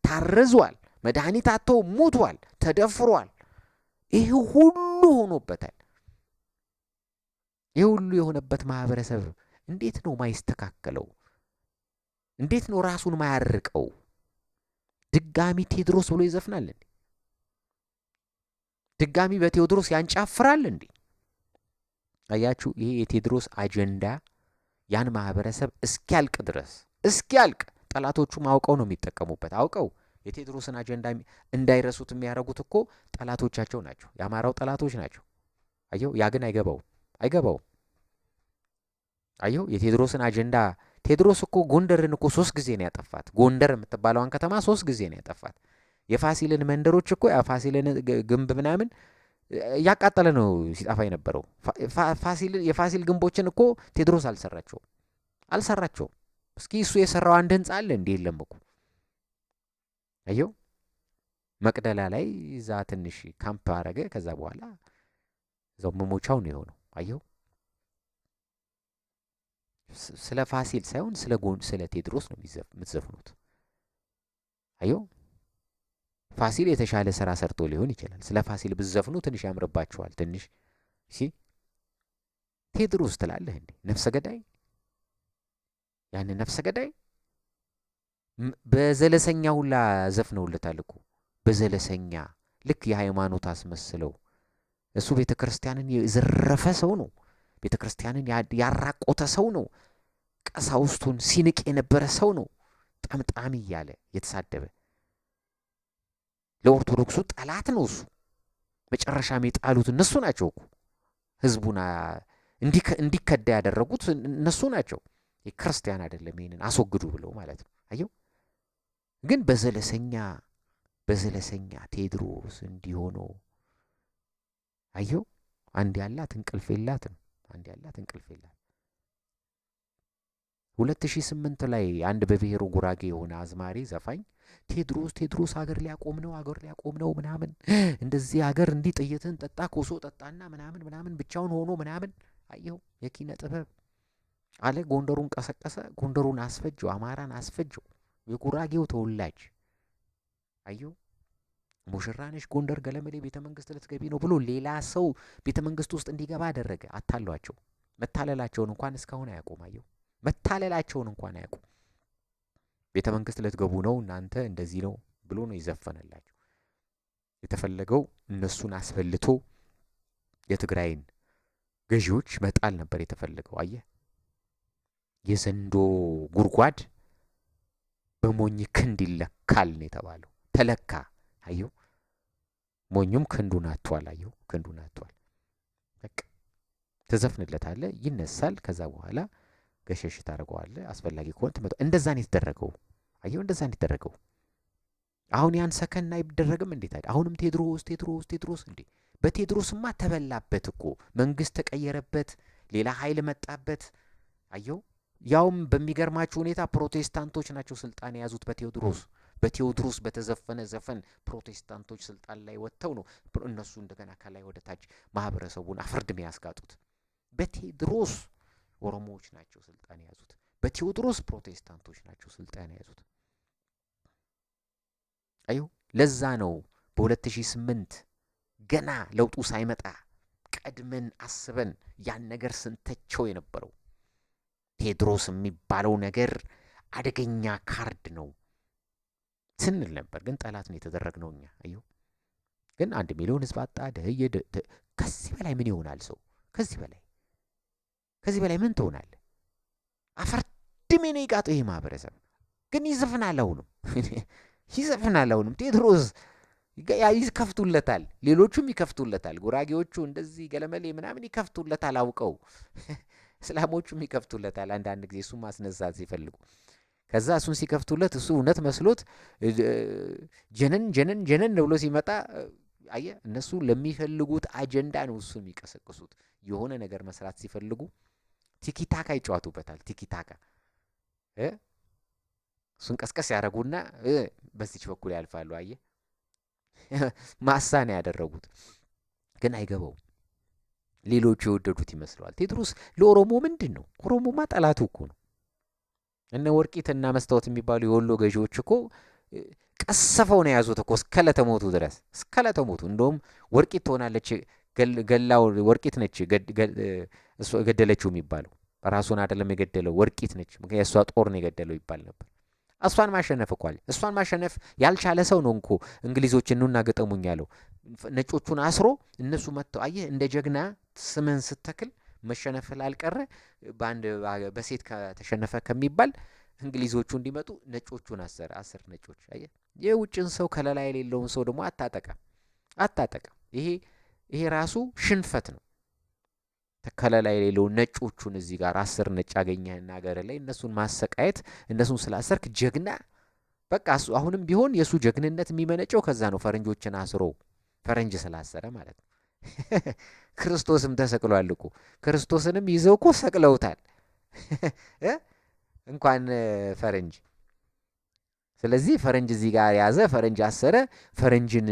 ታርዟል፣ መድኃኒት አጥቶ ሙቷል፣ ተደፍሯል። ይህ ሁሉ ሆኖበታል። ይህ ሁሉ የሆነበት ማህበረሰብ እንዴት ነው ማይስተካከለው? እንዴት ነው ራሱን ማያርቀው? ድጋሚ ቴዎድሮስ ብሎ ይዘፍናል እንዴ? ድጋሚ በቴዎድሮስ ያንጫፍራል እንዴ? አያችሁ፣ ይሄ የቴዎድሮስ አጀንዳ ያን ማህበረሰብ እስኪያልቅ ድረስ ጠላቶቹ አውቀው ነው የሚጠቀሙበት። አውቀው የቴዎድሮስን አጀንዳ እንዳይረሱት የሚያደርጉት እኮ ጠላቶቻቸው ናቸው፣ የአማራው ጠላቶች ናቸው። አየው፣ ያ ግን አይገባውም። አየው፣ የቴዎድሮስን አጀንዳ ቴዎድሮስ እኮ ጎንደርን እኮ 3 ጊዜ ነው ያጠፋት። ጎንደር የምትባለዋን ከተማ 3 ጊዜ ነው ያጠፋት። የፋሲልን መንደሮች እኮ የፋሲልን ግንብ ምናምን ያቃጠለ ነው ሲጠፋ የነበረው። የፋሲል ግንቦችን እኮ ቴዎድሮስ አልሰራቸውም። እስኪ እሱ የሰራው አንድ ህንጻ አለ እንዴ? የለም እኮ። አየው፣ መቅደላ ላይ እዛ ትንሽ ካምፕ አረገ። ከዛ በኋላ እዛው መሞቻው ነው የሆነው። አየው፣ ስለ ፋሲል ሳይሆን ስለ ቴዎድሮስ ነው የምትዘፍኑት። አየው፣ ፋሲል የተሻለ ስራ ሰርቶ ሊሆን ይችላል። ስለ ፋሲል ብትዘፍኑ ትንሽ ያምርባችኋል። ትንሽ ቴዎድሮስ ትላለህ እንዴ? ነፍሰ ገዳይ፣ ያን ነፍሰ ገዳይ በዘለሰኛ ሁላ ዘፍነውለታል እኮ። በዘለሰኛ ልክ የሃይማኖት አስመስለው። እሱ ቤተክርስቲያንን የዘረፈ ሰው ነው። ቤተክርስቲያንን ያራቆተ ሰው ነው። ቀሳውስቱን ሲንቅ የነበረ ሰው ነው። ጠምጣሚ እያለ የተሳደበ ለኦርቶዶክሱ ጠላት ነው እሱ። መጨረሻም የጣሉት እነሱ ናቸው እኮ። ህዝቡን እንዲከዳ ያደረጉት እነሱ ናቸው። የክርስቲያን አይደለም ይሄንን አስወግዱ ብለው ማለት ነው። አየው፣ ግን በዘለሰኛ ቴዎድሮስ እንዲሆኖ አየው። አንድ ያላት እንቅልፍ የላትም። 2008 ላይ አንድ በብሔሩ ጉራጌ የሆነ አዝማሪ ዘፋኝ ቴዎድሮስ ሀገር ሊያቆም ነው ምናምን፣ እንደዚህ ሀገር እንዲህ ጥይትን ጠጣ፣ ኮሶ ጠጣና ምናምን ብቻውን ሆኖ ምናምን። አየው፣ የኪነ ጥበብ አለ። ጎንደሩን ቀሰቀሰ፣ ጎንደሩን አስፈጀው፣ አማራን አስፈጀው። የጉራጌው ተወላጅ አየው፣ ሙሽራነሽ ጎንደር ገለመሌ ቤተ መንግስት ልትገቢ ነው ብሎ ሌላ ሰው ቤተ መንግስት ውስጥ እንዲገባ አደረገ። አታሏቸው። መታለላቸውን እንኳን እስካሁን አያውቁም። አየው፣ መታለላቸውን እንኳን አያውቁም። ቤተ መንግስት ልትገቡ ነው እናንተ እንደዚህ ነው ብሎ ነው ይዘፈነላቸው። የተፈለገው እነሱን አስፈልቶ የትግራይን ገዢዎች መጣል ነበር የተፈለገው። አየህ፣ የዘንዶ ጉድጓድ በሞኝ ክንድ ይለካል ነው የተባለው። ተለካ። አየው፣ ሞኙም ክንዱን አጥቷል። አየው፣ ክንዱን አጥቷል። በቃ ተዘፍንለታለህ፣ ይነሳል። ከዛ በኋላ ገሸሽ ታደርገዋለህ። አስፈላጊ ከሆነ ትመጣ። እንደዛ ነው የተደረገው። አየው፣ እንደዛ ነው የተደረገው። አሁን ያን ሰከን አይደረግም እንዴ ታዲያ? አሁንም ቴዎድሮስ እንዴ በቴዎድሮስማ ተበላበት እኮ። መንግስት ተቀየረበት፣ ሌላ ኃይል መጣበት። አየው። ያውም በሚገርማችሁ ሁኔታ ፕሮቴስታንቶች ናቸው ስልጣን የያዙት በቴዎድሮስ በተዘፈነ ዘፈን ፕሮቴስታንቶች ስልጣን ላይ ወጥተው ነው እነሱ እንደገና ከላይ ወደ ታች ማህበረሰቡን አፍርድም ያስጋጡት። በቴዎድሮስ ኦሮሞዎች ናቸው ስልጣን የያዙት፣ በቴዎድሮስ ፕሮቴስታንቶች ናቸው ስልጣን የያዙት። አዩ። ለዛ ነው በ2008 ገና ለውጡ ሳይመጣ ቀድመን አስበን ያን ነገር ስንተቸው የነበረው። ቴዎድሮስ የሚባለው ነገር አደገኛ ካርድ ነው ስንል ነበር። ግን ጠላት ነው የተደረግነው እኛ። አዩ። ግን 1 ሚሊዮን ህዝብ አጣ፣ ደህየ። ከዚህ በላይ ምን ይሆናል ሰው? ከዚህ በላይ ምን ትሆናል? አፈርድሜ ነው የጋጠው ይሄ ማህበረሰብ። ግን ይዘፍናል አሁንም ቴዎድሮስ ይከፍቱለታል፣ ሌሎቹም ይከፍቱለታል። ጉራጌዎቹ እንደዚህ ገለመሌ ምናምን ይከፍቱለታል አውቀው፣ እስላሞቹም ይከፍቱለታል አንዳንድ ጊዜ እሱን ማስነሳት ሲፈልጉ። ከዛ እሱን ሲከፍቱለት እሱ እውነት መስሎት ጀነን ብሎ ሲመጣ አየ እነሱ ለሚፈልጉት አጀንዳ ነው እሱ የሚቀሰቅሱት። የሆነ ነገር መስራት ሲፈልጉ ቲኪታካ ይጫወቱበታል። ቲኪታካ እሱን ቀስቀስ ያደረጉና በዚች በኩል ያልፋሉ። አየ ማሳን ያደረጉት ግን አይገባውም። ሌሎቹ የወደዱት ይመስለዋል። ቴዎድሮስ ለኦሮሞ ምንድን ነው? ኦሮሞማ ጠላቱ እኮ ነው። እነ ወርቂትና መስታወት የሚባሉ የወሎ ገዢዎች እኮ ቀሰፈው ነው የያዙት እኮ እስከለተሞቱ ድረስ እስከለተሞቱ። እንደውም ወርቂት ትሆናለች ገላው ወርቂት ነች እሷ ገደለችው የሚባለው። ራሱን አይደለም የገደለው ወርቂት ነች። ምክንያቱም እሷ ጦር ነው የገደለው ይባል ነበር። እሷን ማሸነፍ እኮ አለ። እሷን ማሸነፍ ያልቻለ ሰው ነው እንኮ እንግሊዞችን ነውና ገጠሙኝ ያለው። ነጮቹን አስሮ እነሱ መጥተው አየህ እንደ ጀግና ስምን ስተክል መሸነፍ ላልቀረ በሴት ከተሸነፈ ከሚባል እንግሊዞቹ እንዲመጡ ነጮቹን አስር ነጮች። አየህ የውጭን ሰው ከለላ የሌለውን ሰው ደግሞ አታጠቃም። ይሄ ራሱ ሽንፈት ነው። ከለላ የሌለውን ነጮቹን እዚህ ጋር 10 ነጭ አገኘህና ሀገር ላይ እነሱን ማሰቃየት፣ እነሱን ስላሰርክ ጀግና በቃ አሁንም ቢሆን የሱ ጀግንነት የሚመነጨው ከዛ ነው። ፈረንጆችን አስሮ ፈረንጅ ስላሰረ ማለት ነው። ክርስቶስም ተሰቅሏል እኮ። ክርስቶስንም ይዘው እኮ ሰቅለውታል እንኳን ፈረንጅ። ስለዚህ ፈረንጅ እዚህ ጋር ያዘ፣ ፈረንጅ አሰረ። ፈረንጅን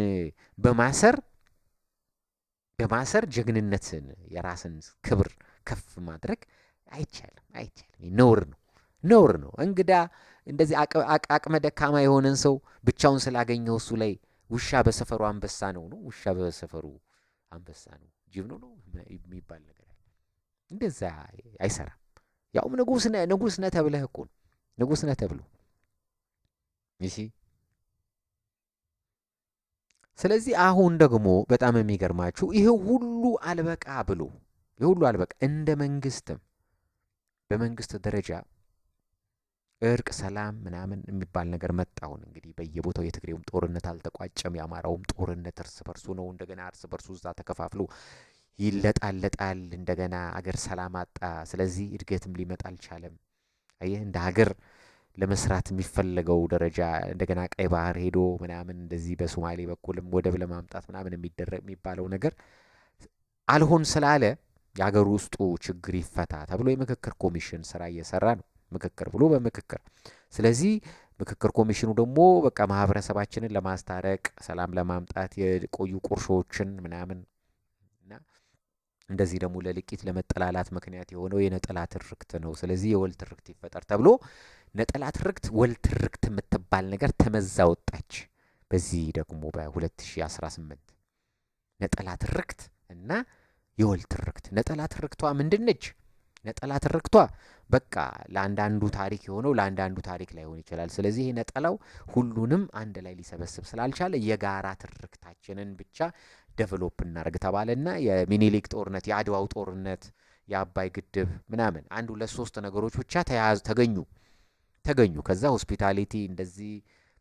በማሰር ጀግንነትን የራስን ክብር ከፍ ማድረግ አይቻልም። ነውር ነው። እንግዳ እንደዚህ አቅመ ደካማ የሆነን ሰው ብቻውን ስላገኘው እሱ ላይ ውሻ በሰፈሩ አንበሳ ነው። ውሻ በሰፈሩ አንበሳ ነው፣ ጅብ ነው የሚባል ነገር አለ። እንደዛ አይሰራም። ያውም ንጉስ ነህ ተብለህ እኮ ነው። ንጉስ ነህ ተብሎ እሺ። ስለዚህ አሁን ደግሞ በጣም የሚገርማችሁ ይሄ ሁሉ አልበቃ ብሎ እንደ መንግስትም በመንግስት ደረጃ እርቅ፣ ሰላም ምናምን የሚባል ነገር መጣውን። እንግዲህ በየቦታው የትግሬውም ጦርነት አልተቋጨም፣ የአማራውም ጦርነት እርስ በርሱ ነው። እንደገና እርስ በርሱ እዛ ተከፋፍሎ ይለጣለጣል። እንደገና አገር ሰላም አጣ። ስለዚህ እድገትም ሊመጣ አልቻለም። አየህ እንደ ሀገር ለመስራት የሚፈለገው ደረጃ እንደገና ቀይ ባህር ሄዶ ምናምን እንደዚህ በሶማሌ በኩልም ወደብ ለማምጣት ምናምን የሚባለው ነገር አልሆን ስላለ የሀገር ውስጡ ችግር ይፈታ ተብሎ የምክክር ኮሚሽን ስራ እየሰራ ነው። ምክክር ብሎ በምክክር ስለዚህ ምክክር ኮሚሽኑ ደግሞ በቃ ማህበረሰባችንን ለማስታረቅ ሰላም ለማምጣት የቆዩ ቁርሾችን ምናምን እና እንደዚህ ደግሞ ለልቂት ለመጠላላት ምክንያት የሆነው የነጠላ ትርክት ነው። ስለዚህ የወል ትርክት ይፈጠር ተብሎ ነጠላ ትርክት ወል ትርክት የምትባል ነገር ተመዛ ወጣች። በዚህ ደግሞ በ2018 ነጠላ ትርክት እና የወል ትርክት። ነጠላ ትርክቷ ምንድነች? ነጠላ ትርክቷ በቃ ለአንዳንዱ ታሪክ የሆነው ለአንዳንዱ ታሪክ ላይሆን ይችላል። ስለዚህ ነጠላው ሁሉንም አንድ ላይ ሊሰበስብ ስላልቻለ የጋራ ትርክታችንን ብቻ ዴቨሎፕ እናርግ ተባለና የሚኒሊክ ጦርነት፣ የአድዋው ጦርነት፣ የአባይ ግድብ ምናምን 1 2 3 ነገሮች ብቻ ተገኙ። ከዛ ሆስፒታሊቲ እንደዚህ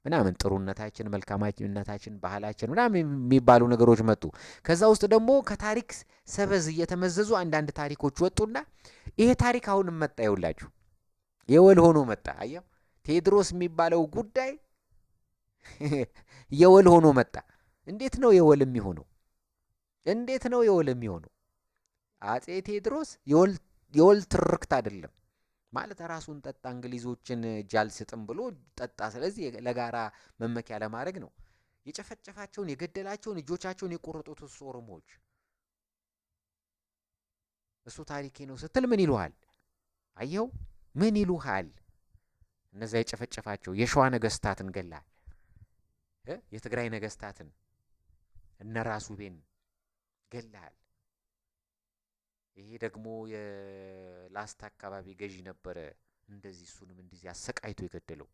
ምናምን ጥሩነታችን፣ መልካምነታችን፣ ባህላችን ምናምን የሚባሉ ነገሮች መጡ። ከዛ ውስጥ ደግሞ ከታሪክ ሰበዝ እየተመዘዙ አንዳንድ ታሪኮች ወጡና ይሄ ታሪክ አሁንም መጣ። ይውላችሁ የወል ሆኖ መጣ። አየው ቴዎድሮስ የሚባለው ጉዳይ የወል ሆኖ መጣ። እንዴት ነው የወል የሚሆነው? እንዴት ነው የወል የሚሆነው? አጼ ቴዎድሮስ የወል ትርክት አይደለም ማለት ራሱን ጠጣ እንግሊዞችን እጅ አልሰጥም ብሎ ጠጣ። ስለዚህ ለጋራ መመኪያ ለማድረግ ነው የጨፈጨፋቸውን የገደላቸውን እጆቻቸውን የቆረጡት እሱ ኦሮሞዎች። እሱ ታሪኬ ነው ስትል ምን ይሉሃል? አየው ምን ይሉሃል? እነዛ የጨፈጨፋቸው የሸዋ ነገስታትን ገላል፣ የትግራይ ነገስታትን እነ ራሱ ቤን ገላል። ይሄ ደግሞ የላስታ አካባቢ ገዢ ነበረ። እንደዚህ እሱንም እንደዚህ አሰቃይቶ የገደለው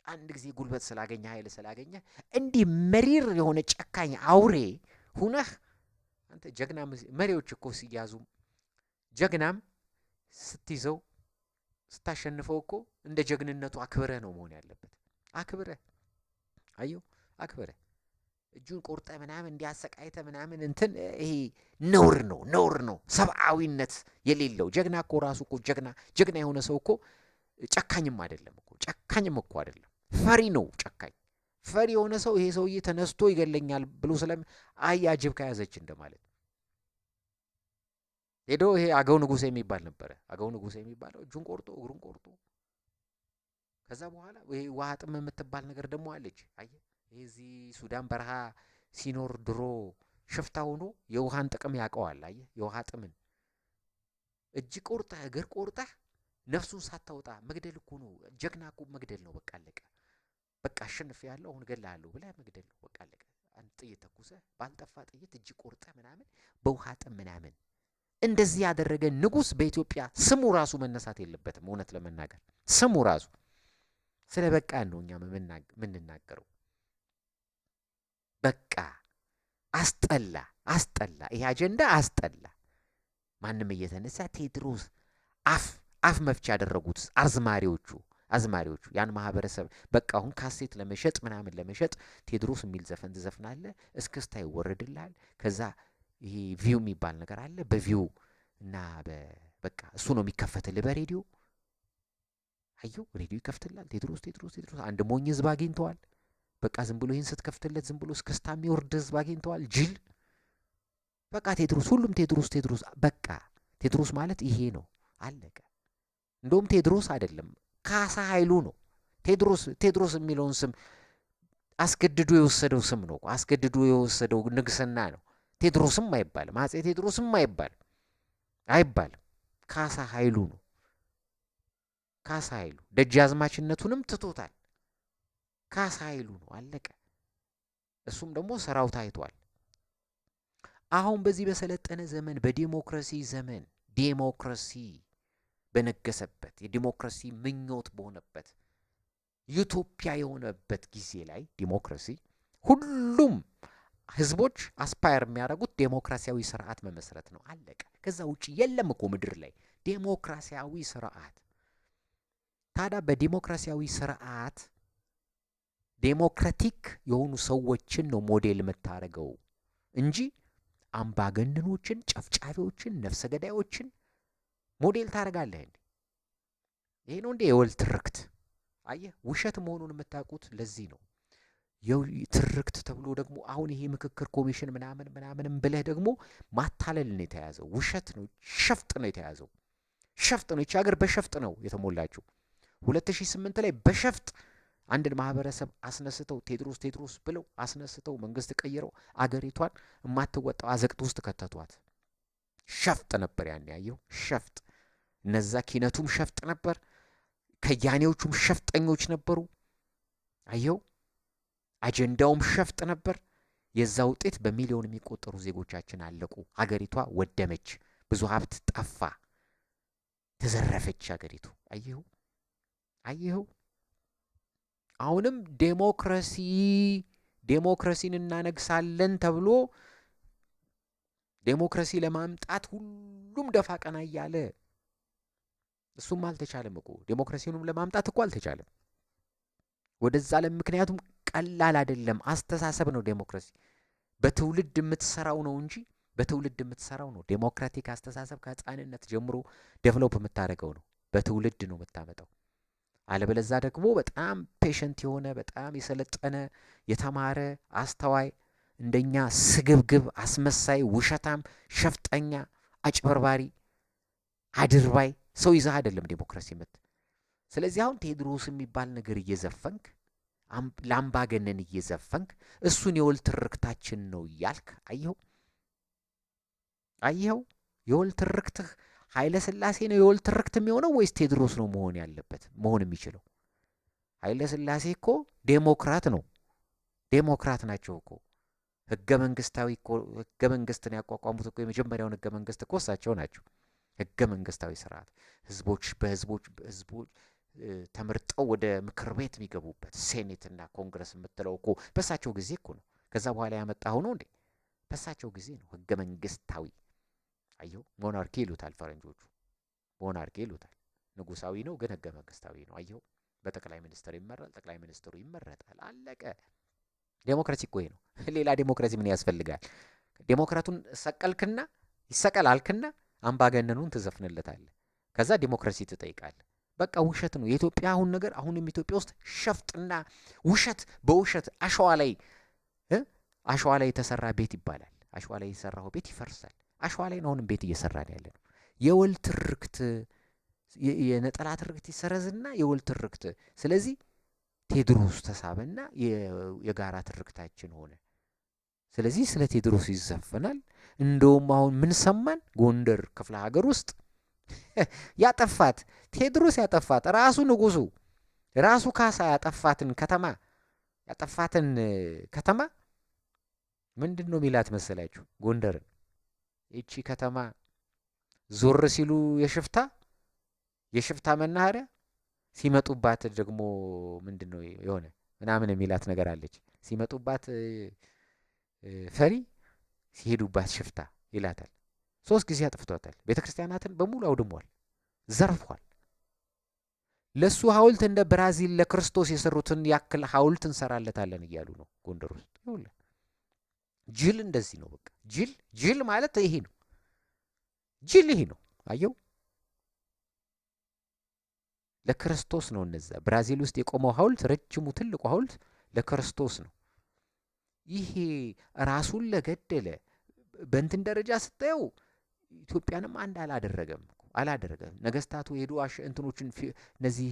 አንድ ጊዜ ጉልበት ስላገኘ ኃይል ስላገኘ እንዲህ መሪር የሆነ ጨካኝ አውሬ ሁነህ አንተ ጀግና መሪዎች እኮ ሲያዙ ጀግናም ስትይዘው ስታሸንፈው እኮ እንደ ጀግንነቱ አክብረህ ነው መሆን ያለበት። አክብረህ አየው አክብረህ እጁን ቆርጠ ምናምን እንዲያሰቃይተ ምናምን እንትን ይሄ ነውር ነው። ሰብአዊነት የሌለው ጀግና እኮ ራሱ እኮ ጀግና የሆነ ሰው እኮ ጨካኝም አይደለም እኮ አይደለም። ፈሪ ነው ጨካኝ። ፈሪ የሆነ ሰው ይሄ ሰውዬ ተነስቶ ይገለኛል ብሎ አህያ ጅብ ከያዘች እንደማለት። ሄዶ ይሄ አገው ንጉሴ የሚባል ነበረ። አገው ንጉሴ የሚባለው እጁን ቆርጦ እግሩን ቆርጦ ከዛ በኋላ ይሄ ውሃ ጥም የምትባል ነገር ደግሞ አለች። አየህ ይሄ እዚህ ሱዳን በረሃ ሲኖር ድሮ ሽፍታ ሆኖ የውሃን ጥቅም ያውቀዋል። አየህ የውሃ ጥምን እጅ ቆርጠህ እግር ቆርጠህ ነፍሱን ሳታወጣ መግደል እኮ ነው። ጀግና እኮ መግደል ነው። በቃ አለቀ። በቃ አሸንፌያለሁ አሁን እገላለሁ ብለህ መግደል ነው። በቃ አለቀ። አንድ ጥይት ተኩሰህ ባልጠፋ ጥይት እጅ ቆርጠህ ምናምን በውሃ ጥም ምናምን እንደዚህ ያደረገ ንጉስ በኢትዮጵያ ስሙ ራሱ መነሳት የለበትም። እውነት ለመናገር ስሙ ራሱ ስለ በቃ ነው እኛ የምንናገረው። በቃ አስጠላ። ይሄ አጀንዳ አስጠላ። ማንም እየተነሳ ቴዎድሮስ አፍ መፍቻ ያደረጉት አዝማሪዎቹ ያን ማህበረሰብ በቃ አሁን ካሴት ለመሸጥ ምናምን ለመሸጥ ቴዎድሮስ የሚል ዘፈን ትዘፍናለህ፣ እስክስታ ይወረድልሃል። ከዛ ይሄ ቪው የሚባል ነገር አለ። በቪው እና በቃ እሱ ነው የሚከፈትልህ በሬዲዮ። አየው ሬዲዮ ይከፍትላል። ቴዎድሮስ አንድ ሞኝ ህዝብ አግኝተዋል። በቃ ዝም ብሎ ይህን ስትከፍትለት ዝም ብሎ እስክስታ የሚወርድ ህዝብ አግኝተዋል። ጅል በቃ ቴዎድሮስ፣ ሁሉም ቴዎድሮስ። በቃ ቴዎድሮስ ማለት ይሄ ነው አለቀ። እንደውም ቴዎድሮስ አይደለም ካሳ ኃይሉ ነው። ቴዎድሮስ የሚለውን ስም አስገድዶ የወሰደው ስም ነው። አስገድዶ የወሰደው ንግስና ነው። ቴዎድሮስም አይባልም፣ አጼ ቴዎድሮስም አይባልም። ካሳ ኃይሉ ነው። ካሳ ኃይሉ ደጃዝማችነቱንም ትቶታል። ካሳ ኃይሉ ነው አለቀ። እሱም ደግሞ ስራው ታይቷል። አሁን በዚህ በሰለጠነ ዘመን በዲሞክራሲ ዘመን ዲሞክራሲ በነገሰበት የዲሞክራሲ ምኞት በሆነበት ዩቶፒያ የሆነበት ጊዜ ላይ ዲሞክራሲ ሁሉም ህዝቦች አስፓየር የሚያደርጉት ዴሞክራሲያዊ ስርዓት መመስረት ነው አለቀ። ከዛ ውጪ የለም እኮ ምድር ላይ ዴሞክራሲያዊ ስርዓት። ታዲያ በዲሞክራሲያዊ ስርዓት ዴሞክራቲክ የሆኑ ሰዎችን ነው ሞዴል የምታደርገው እንጂ አምባገነኖችን፣ ጨፍጫፊዎችን፣ ነፍሰ ገዳዮችን ሞዴል ታደርጋለህ እንዴ? ይሄ ነው እንዴ የወል ትርክት? አየህ ውሸት መሆኑን የምታውቁት ለዚህ ነው። ትርክት ተብሎ ደግሞ አሁን ይሄ ምክክር ኮሚሽን ምናምንም ብለህ ደግሞ ማታለል ነው የተያዘው። ውሸት ነው፣ ሸፍጥ ነው የተያዘው። ሸፍጥ ነው። ይቺ ሀገር በሸፍጥ ነው የተሞላችው። 2008 ላይ በሸፍጥ አንድን ማህበረሰብ አስነስተው ቴዎድሮስ ብለው አስነስተው መንግስት ቀይረው አገሪቷን የማትወጣው አዘቅት ውስጥ ከተቷት። ሸፍጥ ነበር ያን ያየው ሸፍጥ። እነዛ ኪነቱም ሸፍጥ ነበር፣ ከያኔዎቹም ሸፍጠኞች ነበሩ። አየው አጀንዳውም ሸፍጥ ነበር። የዛ ውጤት በሚሊዮን የሚቆጠሩ ዜጎቻችን አለቁ። ሀገሪቷ ወደመች፣ ብዙ ሀብት ጠፋ፣ ተዘረፈች ሀገሪቱ። አየኸው አሁንም ዴሞክራሲን እናነግሳለን ተብሎ ዴሞክራሲ ለማምጣት ሁሉም ደፋ ቀና እያለ እሱም አልተቻለም እኮ ዴሞክራሲውንም ለማምጣት እኮ አልተቻለም ወደዛ። ምክንያቱም ቀላል አይደለም፣ አስተሳሰብ ነው ዴሞክራሲ። በትውልድ የምትሰራው ነው እንጂ በትውልድ የምትሰራው ነው። ዴሞክራቲክ አስተሳሰብ ከህፃንነት ጀምሮ ዴቨሎፕ የምታደርገው ነው፣ በትውልድ ነው የምታመጣው። አለበለዛ ደግሞ በጣም ፔሸንት የሆነ በጣም የሰለጠነ የተማረ አስተዋይ እንደኛ ስግብግብ፣ አስመሳይ፣ ውሸታም፣ ሸፍጠኛ፣ አጭበርባሪ፣ አድርባይ ሰው ይዘህ አይደለም ዴሞክራሲ መት። ስለዚህ አሁን ቴዎድሮስ የሚባል ነገር እየዘፈንክ ለአምባገነን እየዘፈንክ እሱን የወል ትርክታችን ነው እያልክ አየኸው የወል ትርክትህ ኃይለ ሥላሴ ነው የወል ትርክት የሚሆነው ወይስ ቴዎድሮስ ነው መሆን ያለበት መሆን የሚችለው? ኃይለ ሥላሴ እኮ ዴሞክራት ነው። ዴሞክራት ናቸው እኮ ህገ መንግስትን ያቋቋሙት እኮ የመጀመሪያውን ህገ መንግስት እኮ እሳቸው ናቸው። ህገ መንግስታዊ ስርዓት በህዝቦች ተመርጠው ወደ ምክር ቤት የሚገቡበት ሴኔትና ኮንግረስ የምትለው እኮ በሳቸው ጊዜ እኮ ነው። ከዛ በኋላ ያመጣው ነው እንዴ? በሳቸው ጊዜ ነው ህገ መንግስታዊ። አየው ሞናርኪ ይሉታል ፈረንጆቹ፣ ሞናርኪ ይሉታል። ንጉሳዊ ነው ግን ህገ መንግስታዊ ነው። አየው በጠቅላይ ሚኒስትር ይመራል፣ ጠቅላይ ሚኒስትሩ ይመረጣል። አለቀ። ዴሞክራሲ እኮ ይሄ ነው። ሌላ ዴሞክራሲ ምን ያስፈልጋል? ዴሞክራቱን ሰቀልክና ይሰቀል አልክና አምባገነኑን ትዘፍንለታለህ። ከዛ ዴሞክራሲ ትጠይቃለህ። በቃ ውሸት ነው የኢትዮጵያ አሁን ነገር። አሁንም ኢትዮጵያ ውስጥ ሸፍጥና ውሸት በውሸት አሸዋ ላይ የተሰራ ቤት ይባላል። አሸዋ ላይ የተሰራው ቤት ይፈርሳል። አሸዋ ላይ ነው አሁንም ቤት እየሰራን ያለ ነው። የወል ትርክት የነጠላ ትርክት ይሰረዝና የወል ትርክት። ስለዚህ ቴዎድሮስ ተሳበና የጋራ ትርክታችን ሆነ። ስለዚህ ስለ ቴዎድሮስ ይዘፈናል። እንደውም አሁን ምን ሰማን? ጎንደር ክፍለ ሀገር ውስጥ ያጠፋት ቴዎድሮስ ያጠፋት ራሱ ንጉሱ ራሱ ካሳ ያጠፋትን ከተማ ምንድን ነው ሚላት መሰላችሁ? ጎንደርን እቺ ከተማ ዞር ሲሉ የሽፍታ መናኸሪያ ሲመጡባት ደግሞ ምንድን ነው የሆነ ምናምን የሚላት ነገር አለች። ሲመጡባት ፈሪ ሲሄዱባት ሽፍታ ይላታል። 3 ጊዜ አጥፍቷታል። ቤተክርስቲያናትን በሙሉ አውድሟል፣ ዘርፏል። ለሱ ሐውልት እንደ ብራዚል ለክርስቶስ የሰሩትን ያክል ሐውልት እንሰራለታለን እያሉ ነው ጎንደር ውስጥ። ይኸውልህ ጅል እንደዚህ ነው። በቃ ጅል ማለት ይሄ ነው። ጅል ይሄ ነው። አየው ለክርስቶስ ነው። እነዛ ብራዚል ውስጥ የቆመው ሐውልት ረጅሙ ትልቁ ሐውልት ለክርስቶስ ነው። ይሄ ራሱን ለገደለ በእንትን ደረጃ ስታየው ኢትዮጵያንም አንድ አላደረገም። ነገስታቱ ሄዶ እንትኖችን እነዚህ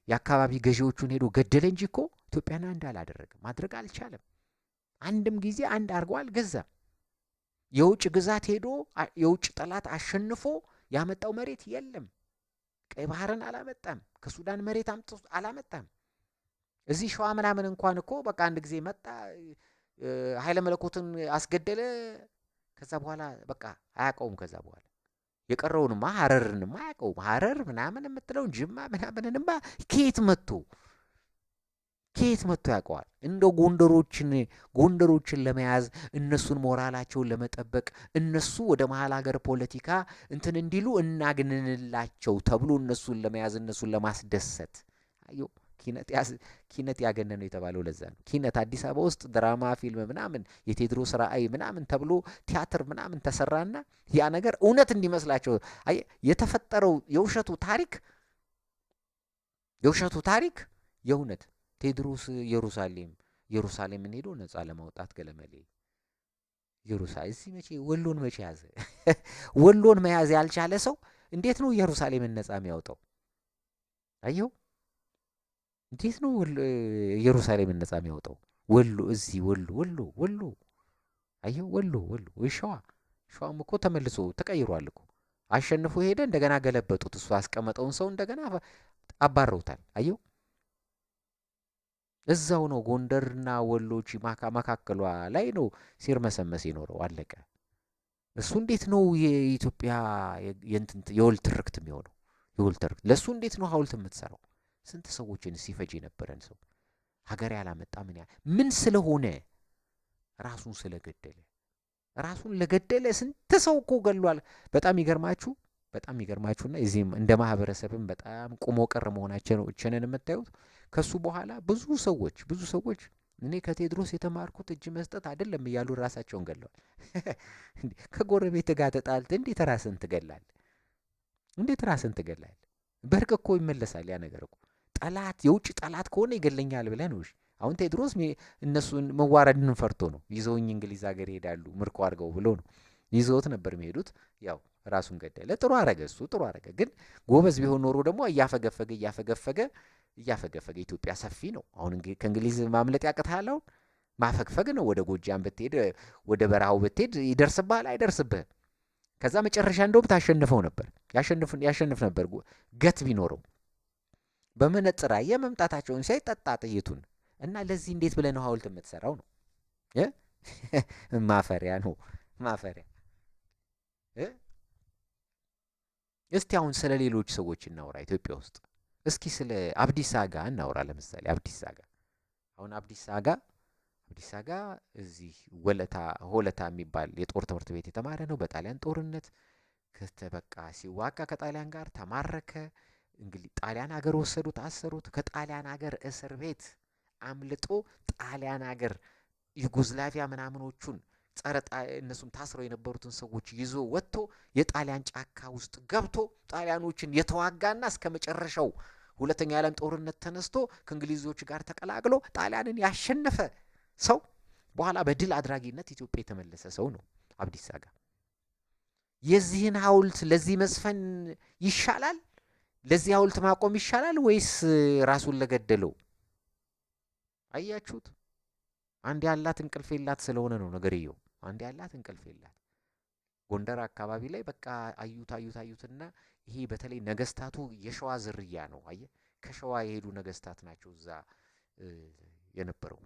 የአካባቢ ገዢዎቹን ሄዶ ገደለ እንጂ እኮ ኢትዮጵያን አንድ አላደረገም። ማድረግ አልቻለም። አንድም ጊዜ አንድ አድርጎ አልገዛም። የውጭ ግዛት ሄዶ የውጭ ጠላት አሸንፎ ያመጣው መሬት የለም። ቀይ ባህርን አላመጣም። ከሱዳን መሬት አምጥቶ አላመጣም። እዚህ ሸዋ ምናምን እንኳን እኮ በቃ አንድ ጊዜ መጣ፣ ኃይለ መለኮትን አስገደለ። ከዛ በኋላ በቃ አያውቀውም። ከዛ በኋላ የቀረውንማ ሀረርንማ አያውቀውም። ሀረር ምናምን የምትለውን ጅማ ምናምንንማ ከየት መጥቶ ያውቀዋል? እንደ ጎንደሮችን ለመያዝ እነሱን ሞራላቸውን ለመጠበቅ እነሱ ወደ መሀል ሀገር ፖለቲካ እንትን እንዲሉ እናግንንላቸው ተብሎ እነሱን ለመያዝ እነሱን ለማስደሰት አዮ ኪነት ያገነነው የተባለው ለዛ ነው። ኪነት አዲስ አበባ ውስጥ ድራማ ፊልም ምናምን የቴዎድሮስ ራእይ ምናምን ተብሎ ቲያትር ምናምን ተሰራና ያ ነገር እውነት እንዲመስላቸው የተፈጠረው የውሸቱ ታሪክ የእውነት ቴዎድሮስ ኢየሩሳሌምን ሄዶ ነፃ ለማውጣት ገለመሌ እዚህ መቼ ወሎን መቼ ያዘ? ወሎን መያዝ ያልቻለ ሰው እንዴት ነው ኢየሩሳሌምን ነፃ የሚያወጣው? አየው እንዴት ነው ኢየሩሳሌምን ነፃ የሚያወጣው? ወሎ አየው ወሎ ወይ ሸዋም እኮ ተመልሶ ተቀይሯል እኮ። አሸንፎ ሄደ፣ እንደገና ገለበጡት። እሱ ያስቀመጠውን ሰው እንደገና አባረውታል። አየው እዛው ነው ጎንደርና ወሎች መካከሏ ላይ ነው ሲርመሰመስ ይኖረው። አለቀ። እሱ እንዴት ነው የኢትዮጵያ የወል ትርክት የሚሆነው? የወል ትርክት ለሱ እንዴት ነው ሐውልት የምትሰራው? ስንት ሰዎችን ሲፈጅ የነበረን ሰው ሀገር ያላመጣ ምን ስለሆነ ራሱን ለገደለ ስንት ሰው እኮ ገሏል። በጣም ይገርማችሁና እዚህም እንደ ማህበረሰብም በጣም ቁሞ ቀር መሆናችንን የምታዩት ከሱ በኋላ ብዙ ሰዎች እኔ ከቴዎድሮስ የተማርኩት እጅ መስጠት አይደለም እያሉ ራሳቸውን ገለዋል። ከጎረቤት ጋር ተጣልተ እንዴት ራስን ትገላለህ? በርቅ እኮ ይመለሳል ያ ነገር እኮ። የውጭ ጠላት ከሆነ ይገለኛል ብለህ ነው አሁን ቴዎድሮስ እነሱን መዋረድን ፈርቶ ነው ይዘውኝ እንግሊዝ ሀገር ይሄዳሉ ምርኮ አድርገው ብሎ ነው ይዘውት ነበር የሚሄዱት። ያው ራሱን ገደለ። ጥሩ አረገ፣ እሱ ጥሩ አረገ። ግን ጎበዝ ቢሆን ኖሮ ደግሞ እያፈገፈገ ኢትዮጵያ ሰፊ ነው። አሁን ከእንግሊዝ ማምለጥ ያቅትሃል? አሁን ማፈግፈግ ነው። ወደ ጎጃም ብትሄድ፣ ወደ በረሃው ብትሄድ ይደርስብሃል? አይደርስብህም። ከዛ መጨረሻ እንደውም ታሸንፈው ነበር፣ ያሸንፍ ነበር ገት ቢኖረው። በመነጽር አየህ መምጣታቸውን ሲያይ ጠጣ ጥይቱን። እና ለዚህ እንዴት ብለህ ነው ሐውልት የምትሰራው ነው? ማፈሪያ ነው ማፈሪያ። እስቲ አሁን ስለ ሌሎች ሰዎች እናውራ ኢትዮጵያ ውስጥ። እስኪ ስለ አብዲሳ አጋ እናውራ። ለምሳሌ አብዲሳ አጋ፣ አሁን አብዲሳ አጋ እዚህ ሆለታ የሚባል የጦር ትምህርት ቤት የተማረ ነው። በጣሊያን ጦርነት በቃ ሲዋጋ ከጣሊያን ጋር ተማረከ። እንግዲህ ጣሊያን ሀገር ወሰዱት፣ አሰሩት። ከጣሊያን ሀገር እስር ቤት አምልጦ ጣሊያን ሀገር ዩጎዝላቪያ ምናምኖቹን እነሱም ታስረው የነበሩትን ሰዎች ይዞ ወጥቶ የጣሊያን ጫካ ውስጥ ገብቶ ጣሊያኖችን የተዋጋና እስከ መጨረሻው ሁለተኛ የዓለም ጦርነት ተነስቶ ከእንግሊዞች ጋር ተቀላቅሎ ጣሊያንን ያሸነፈ ሰው፣ በኋላ በድል አድራጊነት ኢትዮጵያ የተመለሰ ሰው ነው አብዲሳ አጋ። የዚህን ሐውልት ለዚህ መስፈን ይሻላል? ለዚህ ሐውልት ማቆም ይሻላል ወይስ ራሱን ለገደለው? አያችሁት? አንድ ያላት እንቅልፍ የላት ስለሆነ ነው ነገርየው። አንድ ያላት እንቅልፍ የላት። ጎንደር አካባቢ ላይ በቃ አዩትና ይሄ በተለይ ነገስታቱ የሸዋ ዝርያ ነው። አየ ከሸዋ የሄዱ ነገስታት ናቸው እዛ የነበረው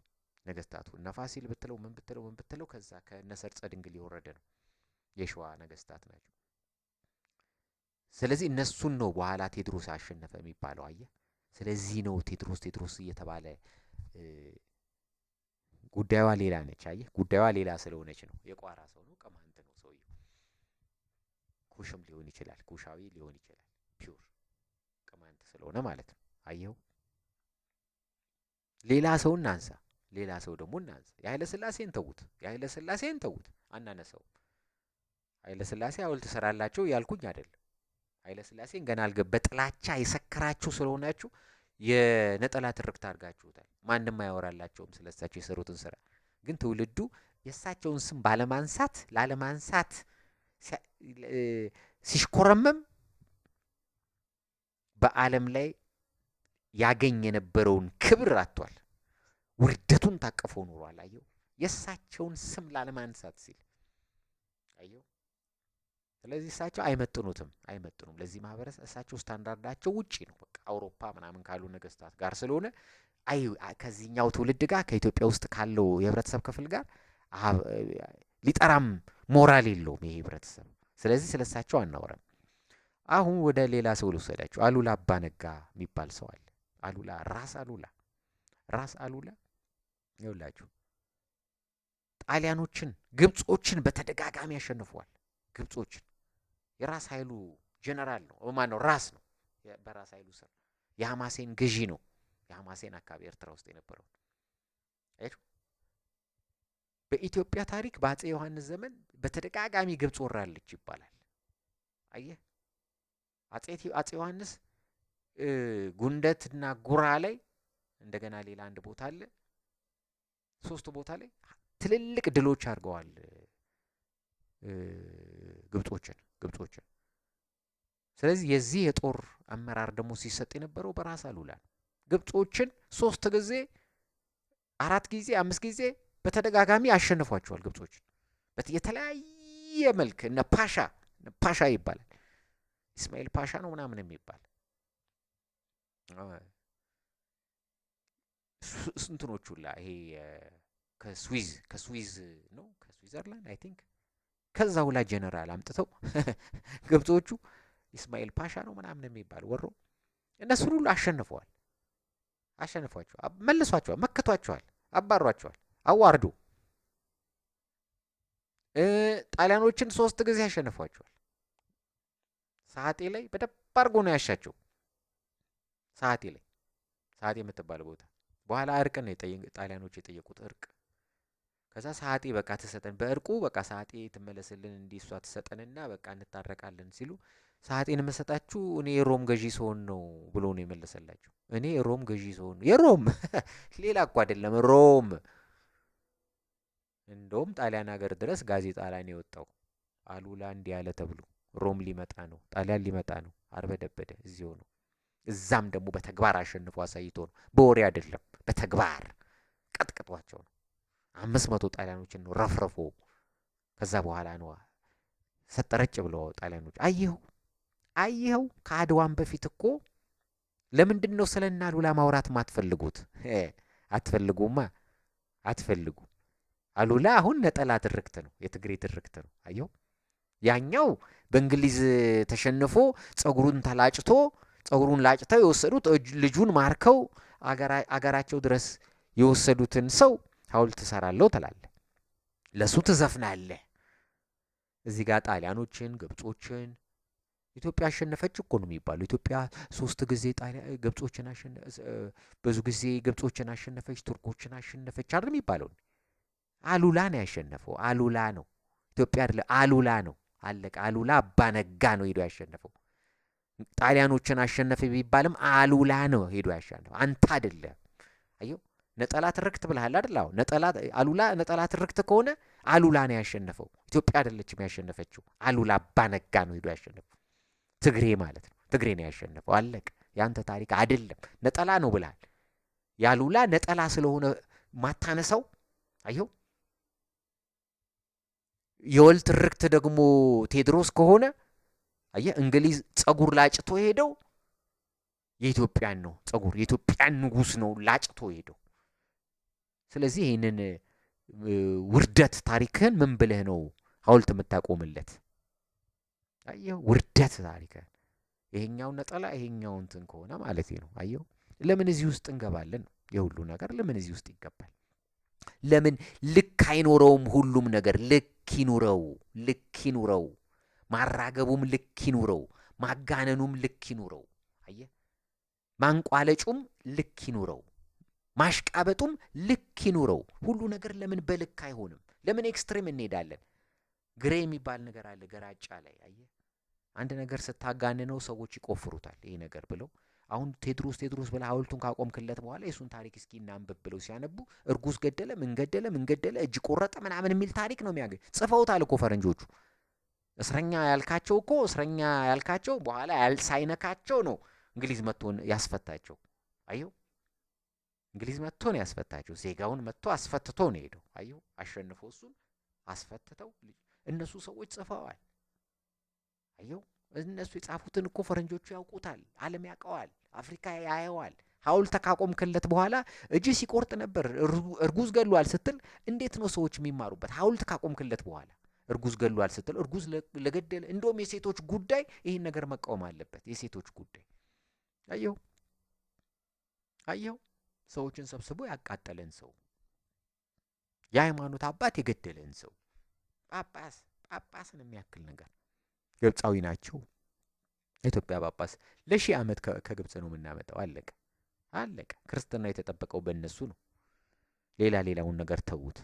ነገስታቱ። ነፋሲል ብትለው ምን ብትለው ከዛ ከነሰርጸ ድንግል የወረደ ነው። የሸዋ ነገስታት ናቸው። ስለዚህ እነሱን ነው በኋላ ቴዎድሮስ አሸነፈ የሚባለው። አየ ስለዚህ ነው ቴዎድሮስ እየተባለ ጉዳዩዋ ሌላ ነች። አየህ ጉዳዩዋ ሌላ ስለሆነች ነው። የቋራ ሰው ነው፣ ቅማንት ነው ሰውየው። ኩሽም ሊሆን ይችላል፣ ኩሻዊ ሊሆን ይችላል። ፒውር ቅማንት ስለሆነ ማለት ነው። አየው። ሌላ ሰው እናንሳ፣ ሌላ ሰው ደግሞ እናንሳ። የኃይለ ሥላሴን ተዉት፣ አናነሳው። ኃይለ ሥላሴ ሐውልት ሰራላቸው ያልኩኝ አይደለም። ኃይለ ሥላሴን ገና በጥላቻ የሰከራችሁ ስለሆናችሁ የነጠላ ትርክት አድርጋችሁታል። ማንም አያወራላቸውም ስለሳቸው የሰሩትን ስራ። ግን ትውልዱ የእሳቸውን ስም ላለማንሳት ሲሽኮረመም በዓለም ላይ ያገኝ የነበረውን ክብር አጥቷል። ውርደቱን ታቀፎ ኑሯል። አየው የእሳቸውን ስም ላለማንሳት ሲል አየው። ስለዚህ እሳቸው አይመጥኑም ለዚህ ማህበረሰብ። እሳቸው ስታንዳርዳቸው ውጪ ነው። በቃ አውሮፓ ምናምን ካሉ ነገስታት ጋር ስለሆነ ከዚህኛው ትውልድ ጋር ከኢትዮጵያ ውስጥ ካለው የህብረተሰብ ክፍል ጋር ሊጠራም ሞራል የለውም ይሄ ህብረተሰብ። ስለዚህ ስለሳቸው አናወራም። አሁን ወደ ሌላ ሰው ልውሰዳችሁ። አሉላ አባ ነጋ የሚባል ሰው አለ። ራስ አሉላ ይኸውላችሁ ጣሊያኖችን፣ ግብጾችን በተደጋጋሚ ያሸንፈዋል። ግብጾችን የራስ ኃይሉ ጀነራል ነው። ማን ነው? ራስ ነው። በራስ ኃይሉ ስር የሐማሴን ገዢ ነው። የሐማሴን አካባቢ ኤርትራ ውስጥ የነበረው አይቱ። በኢትዮጵያ ታሪክ በአጼ ዮሐንስ ዘመን በተደጋጋሚ ግብጽ ወራለች ይባላል። አየህ አጼ ዮሐንስ ጉንደትና ጉራ ላይ እንደገና ሌላ አንድ ቦታ አለ፣ 3 ቦታ ላይ ትልልቅ ድሎች አድርገዋል ግብጾችን። ስለዚህ የዚህ የጦር አመራር ደግሞ ሲሰጥ የነበረው በራስ አሉላ ነው። ግብጾችን 3 ጊዜ 4 ጊዜ 5 ጊዜ በተደጋጋሚ አሸንፏቸዋል። ግብጾችን የተለያየ መልክ እነ ፓሻ ይባላል። ኢስማኤል ፓሻ ነው ምናምን የሚባል ስንትኖቹላ ይሄ ከስዊዝ ነው ከስዊዘርላንድ አይ ቲንክ ከዛ ሁላ ጀነራል አምጥተው ግብጾቹ ኢስማኤል ፓሻ ነው ምናምን የሚባል ወሮ እነሱን ሁሉ አሸንፏቸዋል፣ መልሷቸዋል፣ መክቷቸዋል፣ አባሯቸዋል፣ አዋርዶ ጣሊያኖችን 3 ጊዜ አሸንፏቸዋል። ሰዓቴ ላይ በደንብ አድርጎ ነው ያሻቸው። ሰዓቴ የምትባል ቦታ በኋላ እርቅ ነው ጣሊያኖች የጠየቁት እርቅ። ከዛ ሰዓቴ በቃ ትሰጠን፣ በእርቁ በቃ ሰዓቴ ትመለስልን፣ እንዲህ እሷ ትሰጠንና በቃ እንታረቃለን ሲሉ ሰዓቴን መሰጣችሁ እኔ የሮም ገዢ ስሆን ነው ብሎ ነው የመለሰላቸው። እኔ የሮም ገዢ ስሆን ነው። የሮም ሌላ እኮ አይደለም ሮም። እንደውም ጣሊያን ሀገር ድረስ ጋዜጣ ላይ ነው የወጣው። አሉላ እንዲህ ያለ ተብሎ ሮም ሊመጣ ነው፣ ጣሊያን ሊመጣ ነው። አርበደበደ እዚሁ ነው። እዛም ደግሞ በተግባር አሸንፎ አሳይቶ ነው፣ በወሬ አይደለም፣ በተግባር ቀጥቅጧቸው ነው። 500 ጣሊያኖችን ነው ረፍረፎ። ከዛ በኋላ ነው ሰጠረጭ ብለው ጣሊያኖች አየኸው። ከአድዋም በፊት እኮ ለምንድን ነው ስለ እነ አሉላ ማውራት ማትፈልጉት? አትፈልጉማ፣ አትፈልጉ። አሉላ አሁን ነጠላ ትርክት ነው፣ የትግሬ ትርክት ነው። አየው፣ ያኛው በእንግሊዝ ተሸንፎ ጸጉሩን ተላጭቶ ጸጉሩን ላጭተው የወሰዱት ልጁን ማርከው አገራቸው ድረስ የወሰዱትን ሰው ሐውልት ትሰራለሁ ትላለህ፣ ለሱ ትዘፍናለህ። እዚህ ጋር ጣሊያኖችን፣ ግብጾችን ኢትዮጵያ አሸነፈች እኮ ነው የሚባለው። ኢትዮጵያ 3 ጊዜ ግብጾችን ብዙ ጊዜ ግብጾችን አሸነፈች፣ ቱርኮችን አሸነፈች አይደል የሚባለው። አሉላ ነው ያሸነፈው። አሉላ ነው፣ ኢትዮጵያ አይደለ፣ አሉላ ነው። አለቀ። አሉላ አባነጋ ነው ሄዶ ያሸነፈው። ጣሊያኖችን አሸነፈ ቢባልም አሉላ ነው ሄዶ ያሸነፈው፣ አንተ አይደለም። አየው፣ ነጠላ ትርክት ብለሃል አይደል? አዎ፣ አሉላ ነጠላ ትርክት ከሆነ አሉላ ነው ያሸነፈው፣ ኢትዮጵያ አይደለችም ያሸነፈችው። አሉላ አባነጋ ነው ሄዶ ያሸነፈው። ትግሬ ማለት ነው፣ ትግሬ ነው ያሸነፈው። አለቀ። ያንተ ታሪክ አይደለም፣ ነጠላ ነው ብለሃል። ያሉላ ነጠላ ስለሆነ ማታነሳው። አየው፣ የወል ትርክት ደግሞ ቴዎድሮስ ከሆነ አየህ፣ እንግሊዝ ጸጉር ላጭቶ ሄደው የኢትዮጵያን ነው ጸጉር፣ የኢትዮጵያን ንጉስ ነው ላጭቶ ሄደው። ስለዚህ ይህንን ውርደት ታሪክህን ምን ብለህ ነው ሐውልት የምታቆምለት? አየው፣ ውርደት ታሪክህን። ይሄኛው ነጠላ ይሄኛው እንትን ከሆነ ማለት ነው። አየው፣ ለምን እዚህ ውስጥ እንገባለን? የሁሉ ነገር ለምን እዚህ ውስጥ ይገባል? ለምን ልክ አይኖረውም? ሁሉም ነገር ልክ ይኑረው፣ ልክ ይኑረው። ማራገቡም ልክ ይኑረው፣ ማጋነኑም ልክ ይኑረው። አየህ፣ ማንቋለጩም ልክ ይኑረው፣ ማሽቃበጡም ልክ ይኑረው። ሁሉ ነገር ለምን በልክ አይሆንም? ለምን ኤክስትሪም እንሄዳለን? ግሬ የሚባል ነገር አለ ገራጫ ላይ። አየህ፣ አንድ ነገር ስታጋንነው ሰዎች ይቆፍሩታል ይሄ ነገር ብለው። አሁን ቴድሮስ ብለህ ሐውልቱን ካቆምክለት በኋላ የሱን ታሪክ እስኪ እናንብብ ብለው ሲያነቡ እርጉዝ ገደለ፣ ምን ገደለ፣ እጅ ቆረጠ ምናምን የሚል ታሪክ ነው የሚያገኝ። ጽፈውታል እኮ ፈረንጆቹ። እስረኛ ያልካቸው በኋላ ሳይነካቸው ነው እንግሊዝ መጥቶ ያስፈታቸው። አየው፣ እንግሊዝ መጥቶ ነው ያስፈታቸው። ዜጋውን መጥቶ አስፈትቶ ነው ሄደው። አየው፣ አሸንፎ እሱን አስፈትተው እነሱ ሰዎች ጽፈዋል። አየው፣ እነሱ የጻፉትን እኮ ፈረንጆቹ ያውቁታል፣ ዓለም ያውቀዋል፣ አፍሪካ ያየዋል። ሐውልት ካቆምክለት በኋላ እጅ ሲቆርጥ ነበር፣ እርጉዝ ገሏል ስትል እንዴት ነው ሰዎች የሚማሩበት? ሐውልት ካቆምክለት በኋላ እርጉዝ ገሏል ስትል እርጉዝ ለገደለ እንደውም የሴቶች ጉዳይ ይህን ነገር መቃወም አለበት። የሴቶች ጉዳይ አየው ሰዎችን ሰብስቦ ያቃጠለን ሰው፣ የሃይማኖት አባት የገደለን ሰው፣ ጳጳስን የሚያክል ነገር ግብፃዊ ናቸው። የኢትዮጵያ ጳጳስ ለ1000 ዓመት ከግብፅ ነው የምናመጣው። አለቀ። ክርስትና የተጠበቀው በእነሱ ነው። ሌላውን ነገር ተዉት።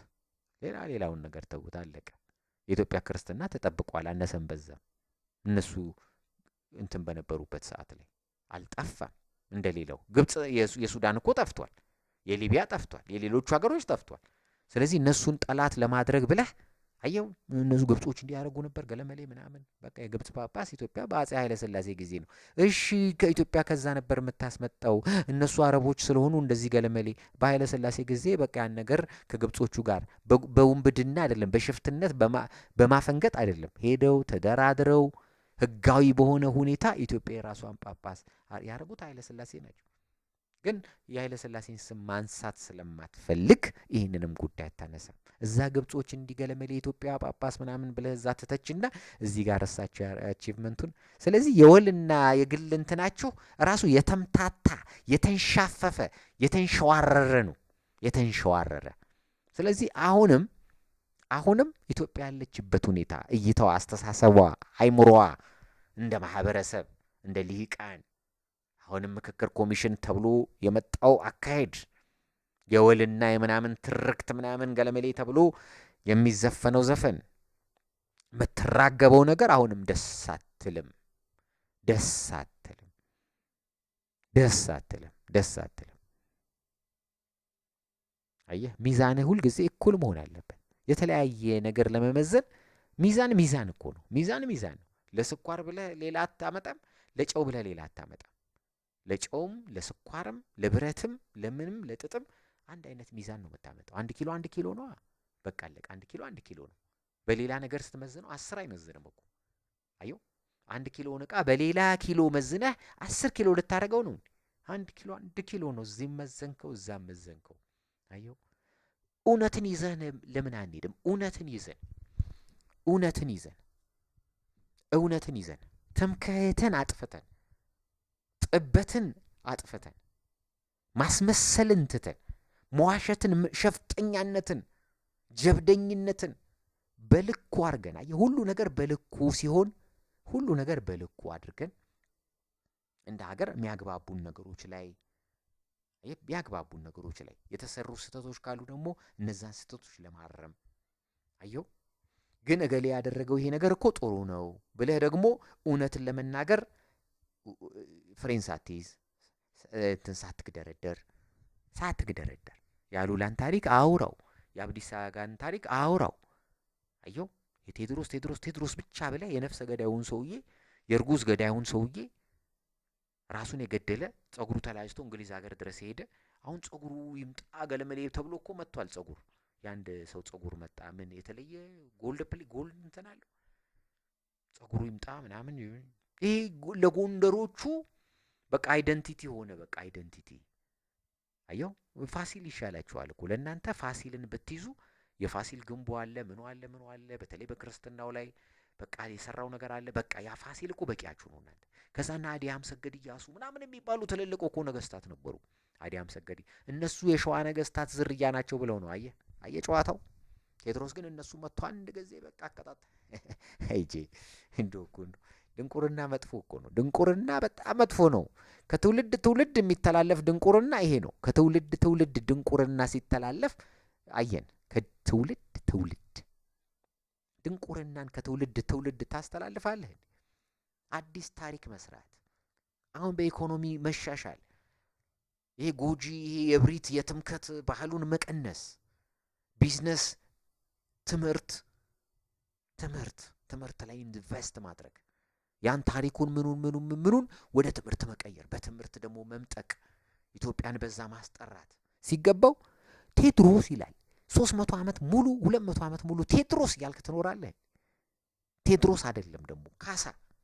አለቀ። የኢትዮጵያ ክርስትና ተጠብቋል፣ አነሰም በዛም። እነሱ እንትን በነበሩበት ሰዓት ላይ አልጠፋም እንደሌላው። ግብፅ የሱዳን እኮ ጠፍቷል፣ የሊቢያ ጠፍቷል፣ የሌሎቹ ሀገሮች ጠፍቷል። ስለዚህ እነሱን ጠላት ለማድረግ ብለህ አየው፣ እነሱ ግብጾች እንዲያደርጉ ነበር ገለመሌ ምናምን። በቃ የግብፅ ጳጳስ ኢትዮጵያ በአፄ ኃይለ ሥላሴ ጊዜ ነው። እሺ ከኢትዮጵያ ከዛ ነበር የምታስመጣው፣ እነሱ አረቦች ስለሆኑ እንደዚህ ገለመሌ። በኃይለ ሥላሴ ጊዜ በቃ ያን ነገር ከግብጾቹ ጋር በውንብድና አይደለም፣ በሽፍትነት በማፈንገጥ አይደለም፣ ሄደው ተደራድረው ህጋዊ በሆነ ሁኔታ ኢትዮጵያ የራሷን ጳጳስ ያደረጉት ኃይለ ሥላሴ ናቸው። ግን የኃይለ ሥላሴን ስም ማንሳት ስለማትፈልግ ይህንንም ጉዳይ አታነሳም። እዛ ግብጾች እንዲገለመለ የኢትዮጵያ ጳጳስ ምናምን ብለህ እዛ ትተችና እዚህ ጋር ረሳቸው አቺቭመንቱን። ስለዚህ የወልና የግል እንትናችሁ ራሱ የተምታታ የተንሻፈፈ የተንሸዋረረ ነው፣ የተንሸዋረረ። ስለዚህ አሁንም ኢትዮጵያ ያለችበት ሁኔታ፣ እይታዋ፣ አስተሳሰቧ፣ አይምሮዋ እንደ ማህበረሰብ እንደ ልሂቃን አሁንም ምክክር ኮሚሽን ተብሎ የመጣው አካሄድ የወልና የምናምን ትርክት ምናምን ገለመሌ ተብሎ የሚዘፈነው ዘፈን የምትራገበው ነገር አሁንም ደስ አትልም። ደስ አትልም፣ ደስ አትልም፣ ደስ አትልም። አየህ፣ ሚዛንህ ሁልጊዜ እኩል መሆን አለበት። የተለያየ ነገር ለመመዘን ሚዛን እኮ ነው። ሚዛን ነው። ለስኳር ብለህ ሌላ አታመጣም፣ ለጨው ብለህ ሌላ አታመጣም። ለጨውም ለስኳርም ለብረትም ለምንም ለጥጥም አንድ አይነት ሚዛን ነው የምታመጣው። 1 ኪሎ ነው። በቃ አለቀ። 1 ኪሎ ነው። በሌላ ነገር ስትመዝነው 10 አይመዝንም እኮ። አየው፣ 1 ኪሎን ዕቃ በሌላ ኪሎ መዝነህ 10 ኪሎ ልታደርገው ነው። 1 ኪሎ ነው። እዚህም መዘንከው እዛም መዘንከው። አየው፣ እውነትን ይዘን ለምን አንሄድም? እውነትን ይዘን ትምክህትን አጥፍተን ጥበትን አጥፍተን ማስመሰልን ትተን መዋሸትን፣ ሸፍጠኛነትን፣ ጀብደኝነትን በልኩ አድርገን ሁሉ ነገር በልኩ ሲሆን ሁሉ ነገር በልኩ አድርገን እንደ ሀገር የሚያግባቡን ነገሮች ላይ የተሰሩ ስህተቶች ካሉ ደግሞ እነዛን ስህተቶች ለማረም አየው። ግን እገሌ ያደረገው ይሄ ነገር እኮ ጥሩ ነው ብለህ ደግሞ እውነትን ለመናገር ፍሬን ሳትይዝ ሳትግደረደር የአሉላን ታሪክ አውራው፣ የአብዲሳ አጋን ታሪክ አውራው። አየው፣ የቴዎድሮስ ብቻ ብለህ የነፍሰ ገዳዩን ሰውዬ የእርጉዝ ገዳዩን ሰውዬ ራሱን የገደለ ጸጉሩ ተላጭቶ እንግሊዝ ሀገር ድረስ ሄደ። አሁን ጸጉሩ ይምጣ ገለመሌ ተብሎ እኮ መጥቷል። ጸጉር የአንድ ሰው ጸጉር መጣ። ምን የተለየ ጎልድ እንትን አለው? ጸጉሩ ይምጣ ምናምን። ይሄ ለጎንደሮቹ በቃ አይደንቲቲ ሆነ። በቃ አይደንቲቲ። አየው፣ ፋሲል ይሻላችኋል እኮ ለእናንተ። ፋሲልን ብትይዙ የፋሲል ግንቡ አለ፣ ምኑ አለ። በተለይ በክርስትናው ላይ በቃ የሰራው ነገር አለ። በቃ ያ ፋሲል እኮ በቂያችሁ ነው እናንተ። ከዛና አዲያም ሰገድ ኢያሱ ምናምን የሚባሉ ትልልቅ እኮ ነገስታት ነበሩ። አዲያም ሰገድ እነሱ የሸዋ ነገስታት ዝርያ ናቸው ብለው ነው። አየ ጨዋታው። ቴዎድሮስ ግን እነሱ መጥቶ አንድ ጊዜ በቃ አቀጣጥ አይጄ እንደው እኮ ነው። ድንቁርና መጥፎ እኮ ነው። ድንቁርና በጣም መጥፎ ነው። ከትውልድ ትውልድ የሚተላለፍ ድንቁርና ይሄ ነው። ከትውልድ ትውልድ ድንቁርና ሲተላለፍ አየን። ከትውልድ ትውልድ ድንቁርናን ከትውልድ ትውልድ ታስተላልፋለህ። አዲስ ታሪክ መስራት፣ አሁን በኢኮኖሚ መሻሻል፣ ይሄ ጎጂ፣ ይሄ የብሪት የትምከት ባህሉን መቀነስ፣ ቢዝነስ፣ ትምህርት ላይ ኢንቨስት ማድረግ፣ ያን ታሪኩን ምኑን ወደ ትምህርት መቀየር፣ በትምህርት ደግሞ መምጠቅ፣ ኢትዮጵያን በዛ ማስጠራት ሲገባው ቴዎድሮስ ይላል። 300 ዓመት ሙሉ 200 ዓመት ሙሉ ቴዎድሮስ እያልክ ትኖራለህ። ቴዎድሮስ አይደለም ደግሞ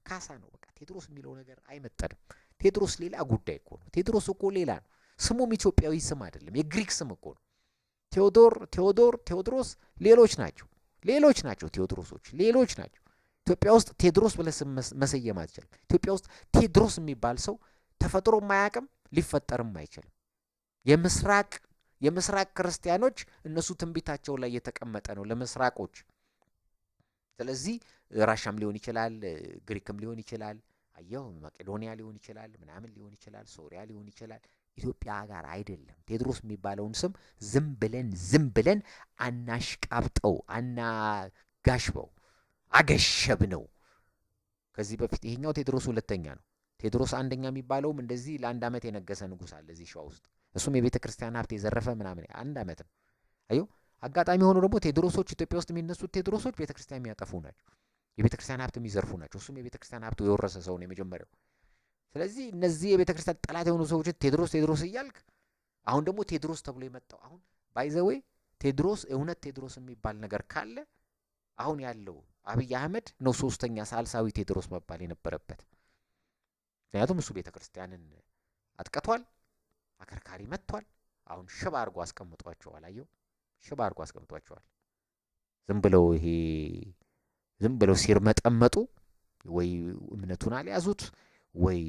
ካሳ ነው። በቃ ቴዎድሮስ የሚለው ነገር አይመጠንም። ቴዎድሮስ ሌላ ጉዳይ እኮ ነው። ቴዎድሮስ እኮ ሌላ ነው። ስሙም ኢትዮጵያዊ ስም አይደለም፣ የግሪክ ስም እኮ ነው። ቴዎድሮስ ሌሎች ናቸው። ቴዎድሮሶች ሌሎች ናቸው። ኢትዮጵያ ውስጥ ቴዎድሮስ ብለህ ስም መሰየም አትችልም። ኢትዮጵያ ውስጥ ቴዎድሮስ የሚባል ሰው ተፈጥሮ ማያውቅም፣ ሊፈጠርም አይችልም። የምስራቅ ክርስቲያኖች እነሱ ትንቢታቸው ላይ የተቀመጠ ነው ለምስራቆች። ስለዚህ ራሻም ሊሆን ይችላል፣ ግሪክም ሊሆን ይችላል፣ አየው መቄዶንያ ሊሆን ይችላል፣ ምናምን ሊሆን ይችላል፣ ሶሪያ ሊሆን ይችላል። ኢትዮጵያ ጋር አይደለም። ቴዎድሮስ የሚባለውን ስም ዝም ብለን አናሽቃብጠው፣ አናጋሽበው፣ አገሸብ ነው። ከዚህ በፊት ይሄኛው ቴዎድሮስ ሁለተኛ ነው። ቴዎድሮስ አንደኛ የሚባለውም እንደዚህ ለአንድ ዓመት የነገሰ ንጉሥ አለ እዚህ ሸዋ ውስጥ። እሱም የቤተ ክርስቲያን ሀብት የዘረፈ ምናምን 1 ዓመት ነው። አየው አጋጣሚ ሆኖ ደግሞ ቴዎድሮሶች ኢትዮጵያ ውስጥ የሚነሱት ቴዎድሮሶች ቤተ ክርስቲያን የሚያጠፉ ናቸው። የቤተ ክርስቲያን ሀብት የሚዘርፉ ናቸው። እሱም የቤተ ክርስቲያን ሀብት የወረሰ ሰው ነው የመጀመሪያው። ስለዚህ እነዚህ የቤተ ክርስቲያን ጠላት የሆኑ ሰዎች ቴዎድሮስ እያልክ አሁን ደግሞ ቴዎድሮስ ተብሎ የመጣው አሁን ባይዘዌ ቴዎድሮስ እውነት ቴዎድሮስ የሚባል ነገር ካለ አሁን ያለው አብይ አህመድ ነው ሶስተኛ ሳልሳዊ ቴዎድሮስ መባል የነበረበት። ምክንያቱም እሱ ቤተ ክርስቲያንን አጥቀቷል፣ አከርካሪ መጥቷል። አሁን ሽባ አድርጎ አስቀምጧቸዋል። አየው ሽባ አድርጎ አስቀምጧቸዋል። ዝም ብለው ሲርመጠመጡ ወይ እምነቱን አልያዙት ወይ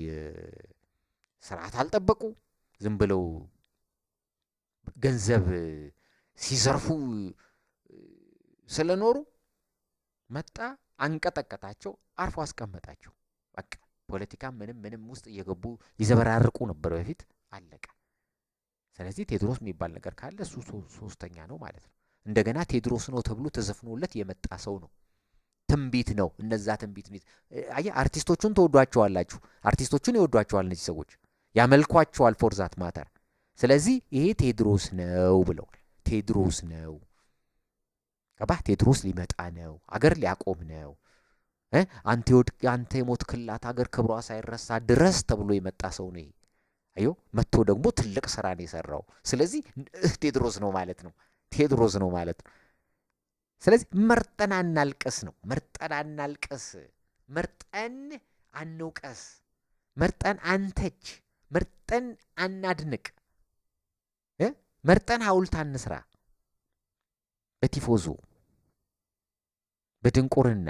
ስርዓት አልጠበቁ። ዝም ብለው ገንዘብ ሲዘርፉ ስለኖሩ መጣ፣ አንቀጠቀጣቸው፣ አርፎ አስቀመጣቸው። በቃ ፖለቲካ ምንም ውስጥ እየገቡ ይዘበራርቁ ነበር በፊት። አለቀ። ስለዚህ ቴዎድሮስ የሚባል ነገር ካለ እሱ ሶስተኛ ነው ማለት ነው። እንደገና ቴዎድሮስ ነው ተብሎ ተዘፍኖለት የመጣ ሰው ነው። ትንቢት ነው። እነዛ ትንቢት ነው። አየህ አርቲስቶቹን ተወዷቸዋላችሁ። አርቲስቶቹን ይወዷቸዋል እነዚህ ሰዎች ያመልኳቸዋል ፎር ዛት ማተር። ስለዚህ ይሄ ቴዎድሮስ ነው ብለዋል። ቴዎድሮስ ነው ገባህ? ቴዎድሮስ ሊመጣ ነው፣ አገር ሊያቆም ነው። አንተ የሞትክላት አገር ክብሯ ሳይረሳ ድረስ ተብሎ የመጣ ሰው ነው ይሄ። አዮ መጥቶ ደግሞ ትልቅ ስራ ነው የሰራው። ስለዚህ ቴዎድሮስ ነው ማለት ነው። ቴዎድሮስ ነው ማለት ነው። ስለዚህ መርጠን አናልቅስ ነው። መርጠን አናልቅስ፣ መርጠን አንውቀስ፣ መርጠን አንተች፣ መርጠን አናድንቅ፣ መርጠን ሐውልት አንስራ። በቲፎዞ በድንቁርና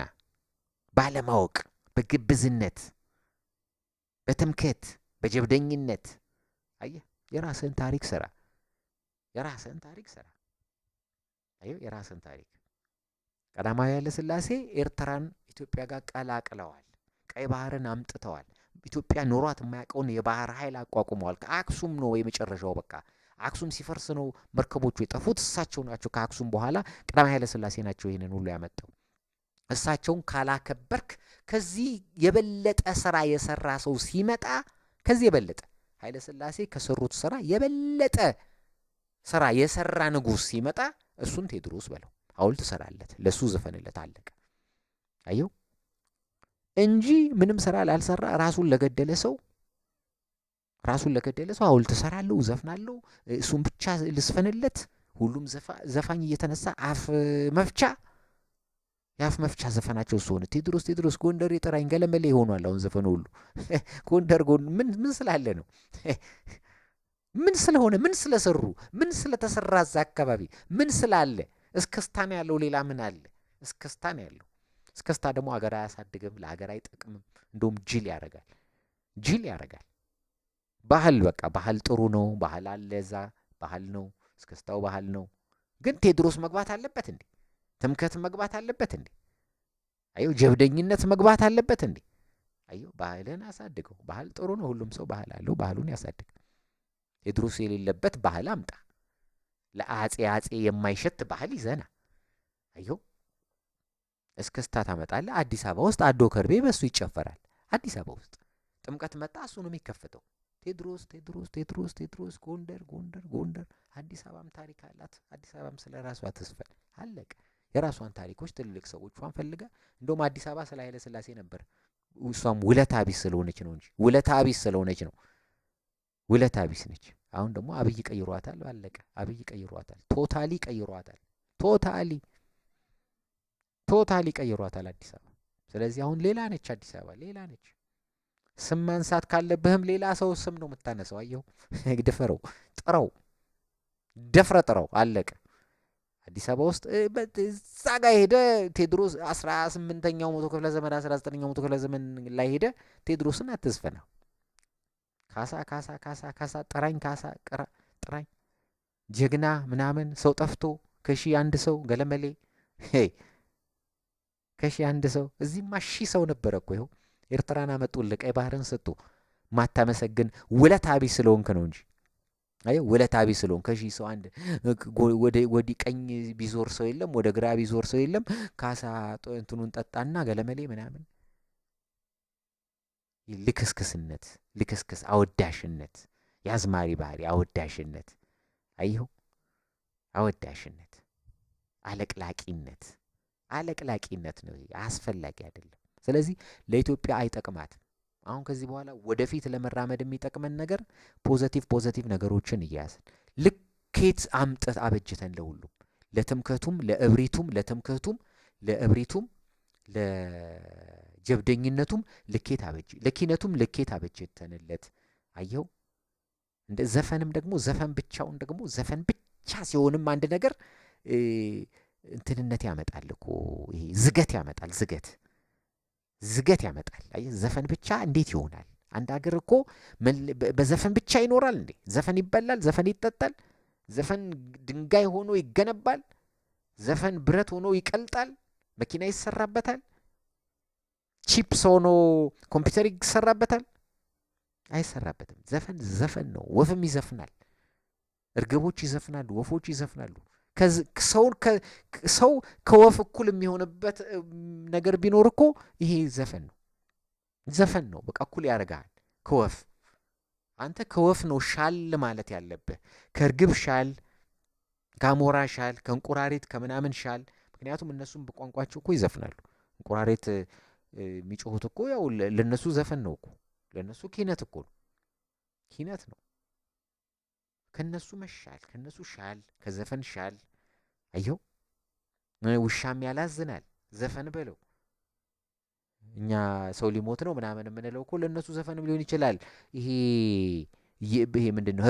ባለማወቅ በግብዝነት በትምክህት በጀብደኝነት አየህ የራስህን ታሪክ ስራ። የራስህን ታሪክ ስራ። አየህ የራስህን ታሪክ ቀዳማዊ ኃይለ ሥላሴ ኤርትራን ኢትዮጵያ ጋር ቀላቅለዋል። ቀይ ባህርን አምጥተዋል። ኢትዮጵያ ኖሯት የማያውቀውን የባህር ኃይል አቋቁመዋል። ከአክሱም ነው የመጨረሻው። በቃ አክሱም ሲፈርስ ነው መርከቦቹ የጠፉት። እሳቸው ናቸው ከአክሱም በኋላ ቀዳማዊ ኃይለ ሥላሴ ናቸው ይህንን ሁሉ ያመጣው። እሳቸውን ካላከበርክ ከዚህ የበለጠ ስራ የሰራ ሰው ሲመጣ ከዚህ የበለጠ ኃይለ ሥላሴ ከሰሩት ስራ የበለጠ ስራ የሰራ ንጉሥ ሲመጣ እሱን ቴዎድሮስ በለው። ሐውልት ሰራለት፣ ለሱ ዘፈንለት፣ አለቀ። አየው እንጂ ምንም ስራ ላልሰራ ራሱን ለገደለ ሰው ሐውልት ሰራለሁ፣ ዘፍናለሁ፣ እሱን ብቻ ልስፈንለት። ሁሉም ዘፋኝ እየተነሳ አፍ መፍቻ የአፍ መፍቻ ዘፈናቸው እሱ ሆነ። ቴዎድሮስ ጎንደር የጠራኝ ገለመሌ ይሆኗል። አሁን ዘፈኑ ሁሉ ጎንደር ምን ስላለ ነው? ምን ስለሆነ፣ ምን ስለሰሩ፣ ምን ስለተሰራ እዛ አካባቢ ምን ስላለ እስከስታ ነው ያለው። ሌላ ምን አለ? እስከስታ ነው ያለው። እስከስታ ደግሞ አገር አያሳድግም፣ ለሀገር አይጠቅምም። እንደውም ጅል ያደርጋል። ባህል በቃ ባህል ጥሩ ነው። ባህል አለ እዛ ባህል ነው። እስከስታው ባህል ነው። ግን ቴዎድሮስ መግባት አለበት እንዴ? ትምከት መግባት አለበት እንዴ? አየው ጀብደኝነት መግባት አለበት እንዴ? አየው ባህልን አሳድገው። ባህል ጥሩ ነው። ሁሉም ሰው ባህል አለው። ባህሉን ያሳድግ። ቴዎድሮስ የሌለበት ባህል አምጣ። ለአጼ የማይሸት ባህል ይዘና አየው እስከስታ ታመጣለህ። አዲስ አበባ ውስጥ አዶ ከርቤ በሱ ይጨፈራል። አዲስ አበባ ውስጥ ጥምቀት መጣ፣ እሱ ነው የሚከፈተው። ቴዎድሮስ ጎንደር። አዲስ አበባም ታሪክ አላት። አዲስ አበባም ስለ ራሷ ትስፈል። አለቀ። የራሷን ታሪኮች ትልልቅ ሰዎቿን ፈልጋ። እንደውም አዲስ አበባ ስለ ኃይለ ሥላሴ ነበር። እሷም ውለታ ቢስ ስለሆነች ነው እንጂ ውለታ ቢስ ነች። አሁን ደግሞ አብይ ቀይሯታል። አለቀ። አብይ ቀይሯታል። ቶታሊ ቀይሯታል። ቶታሊ ቀይሯታል አዲስ አበባ። ስለዚህ አሁን ሌላ ነች አዲስ አበባ፣ ሌላ ነች። ስም ማንሳት ካለብህም ሌላ ሰው ስም ነው የምታነሳው። አየው ድፈረው፣ ጥረው። አለቀ። አዲስ አበባ ውስጥ እዛ ጋር ሄደ ቴዎድሮስ 18ኛው መቶ ክፍለ ዘመን 19ኛው መቶ ክፍለ ዘመን ላይ ሄደ ቴዎድሮስን አትዝፈና። ካሳ ጥራኝ ጀግና ምናምን ሰው ጠፍቶ ከሺህ አንድ ሰው ገለመሌ ከሺህ አንድ ሰው። እዚህማ ሺህ ሰው ነበረ እኮ። ይኸው ኤርትራን አመጡልህ፣ ቀይ ባህርን ሰጡ። ማታመሰግን ውለታ ቢስ ስለሆንክ ነው እንጂ አየው ውለታ ቢስ ስለሆንክ ከሺህ ሰው አንድ ወደ ቀኝ ቢዞር ሰው የለም፣ ወደ ግራ ቢዞር ሰው የለም። ካሳ እንትኑን ጠጣና ገለመሌ ምናምን። ልክስክስ አወዳሽነት፣ የአዝማሪ ባህሪ አወዳሽነት። አየው አወዳሽነት፣ አለቅላቂነት ነው። አስፈላጊ አይደለም። ስለዚህ ለኢትዮጵያ አይጠቅማትም። አሁን ከዚህ በኋላ ወደፊት ለመራመድ የሚጠቅመን ነገር ፖዘቲቭ ነገሮችን እያያዝን ልኬት አምጠት አበጅተን ለሁሉም ለትምከቱም ለእብሪቱም ለጀብደኝነቱም ለኪነቱም ልኬት አበጅተንለት። አየው እንደ ዘፈንም ደግሞ ዘፈን ብቻ ሲሆንም አንድ ነገር እንትንነት ያመጣል እኮ ይሄ ዝገት ያመጣል። አየህ ዘፈን ብቻ እንዴት ይሆናል? አንድ ሀገር እኮ በዘፈን ብቻ ይኖራል እንዴ? ዘፈን ይበላል፣ ዘፈን ይጠጣል፣ ዘፈን ድንጋይ ሆኖ ይገነባል፣ ዘፈን ብረት ሆኖ ይቀልጣል፣ መኪና ይሰራበታል፣ ቺፕስ ሆኖ ኮምፒውተር ይሰራበታል። አይሰራበትም። ዘፈን ነው። ወፍም ይዘፍናል፣ እርግቦች ይዘፍናሉ፣ ወፎች ይዘፍናሉ። ሰው ከወፍ እኩል የሚሆንበት ነገር ቢኖር እኮ ይሄ ዘፈን ነው። በቃ እኩል ያደርጋል ከወፍ። አንተ ከወፍ ነው ሻል ማለት ያለብህ፣ ከእርግብ ሻል፣ ከአሞራ ሻል፣ ከእንቁራሪት ከምናምን ሻል። ምክንያቱም እነሱም በቋንቋቸው እኮ ይዘፍናሉ። እንቁራሪት የሚጮሁት እኮ ያው ለነሱ ዘፈን ነው እኮ፣ ለነሱ ኪነት እኮ ነው፣ ኪነት ነው። ከነሱ መሻል፣ ከነሱ ሻል፣ ከዘፈን ሻል። አየው ውሻም ያላዝናል ዘፈን በለው። እኛ ሰው ሊሞት ነው ምናምን የምንለው እኮ ለነሱ ዘፈንም ሊሆን ይችላል። ይሄ ምንድን ነው?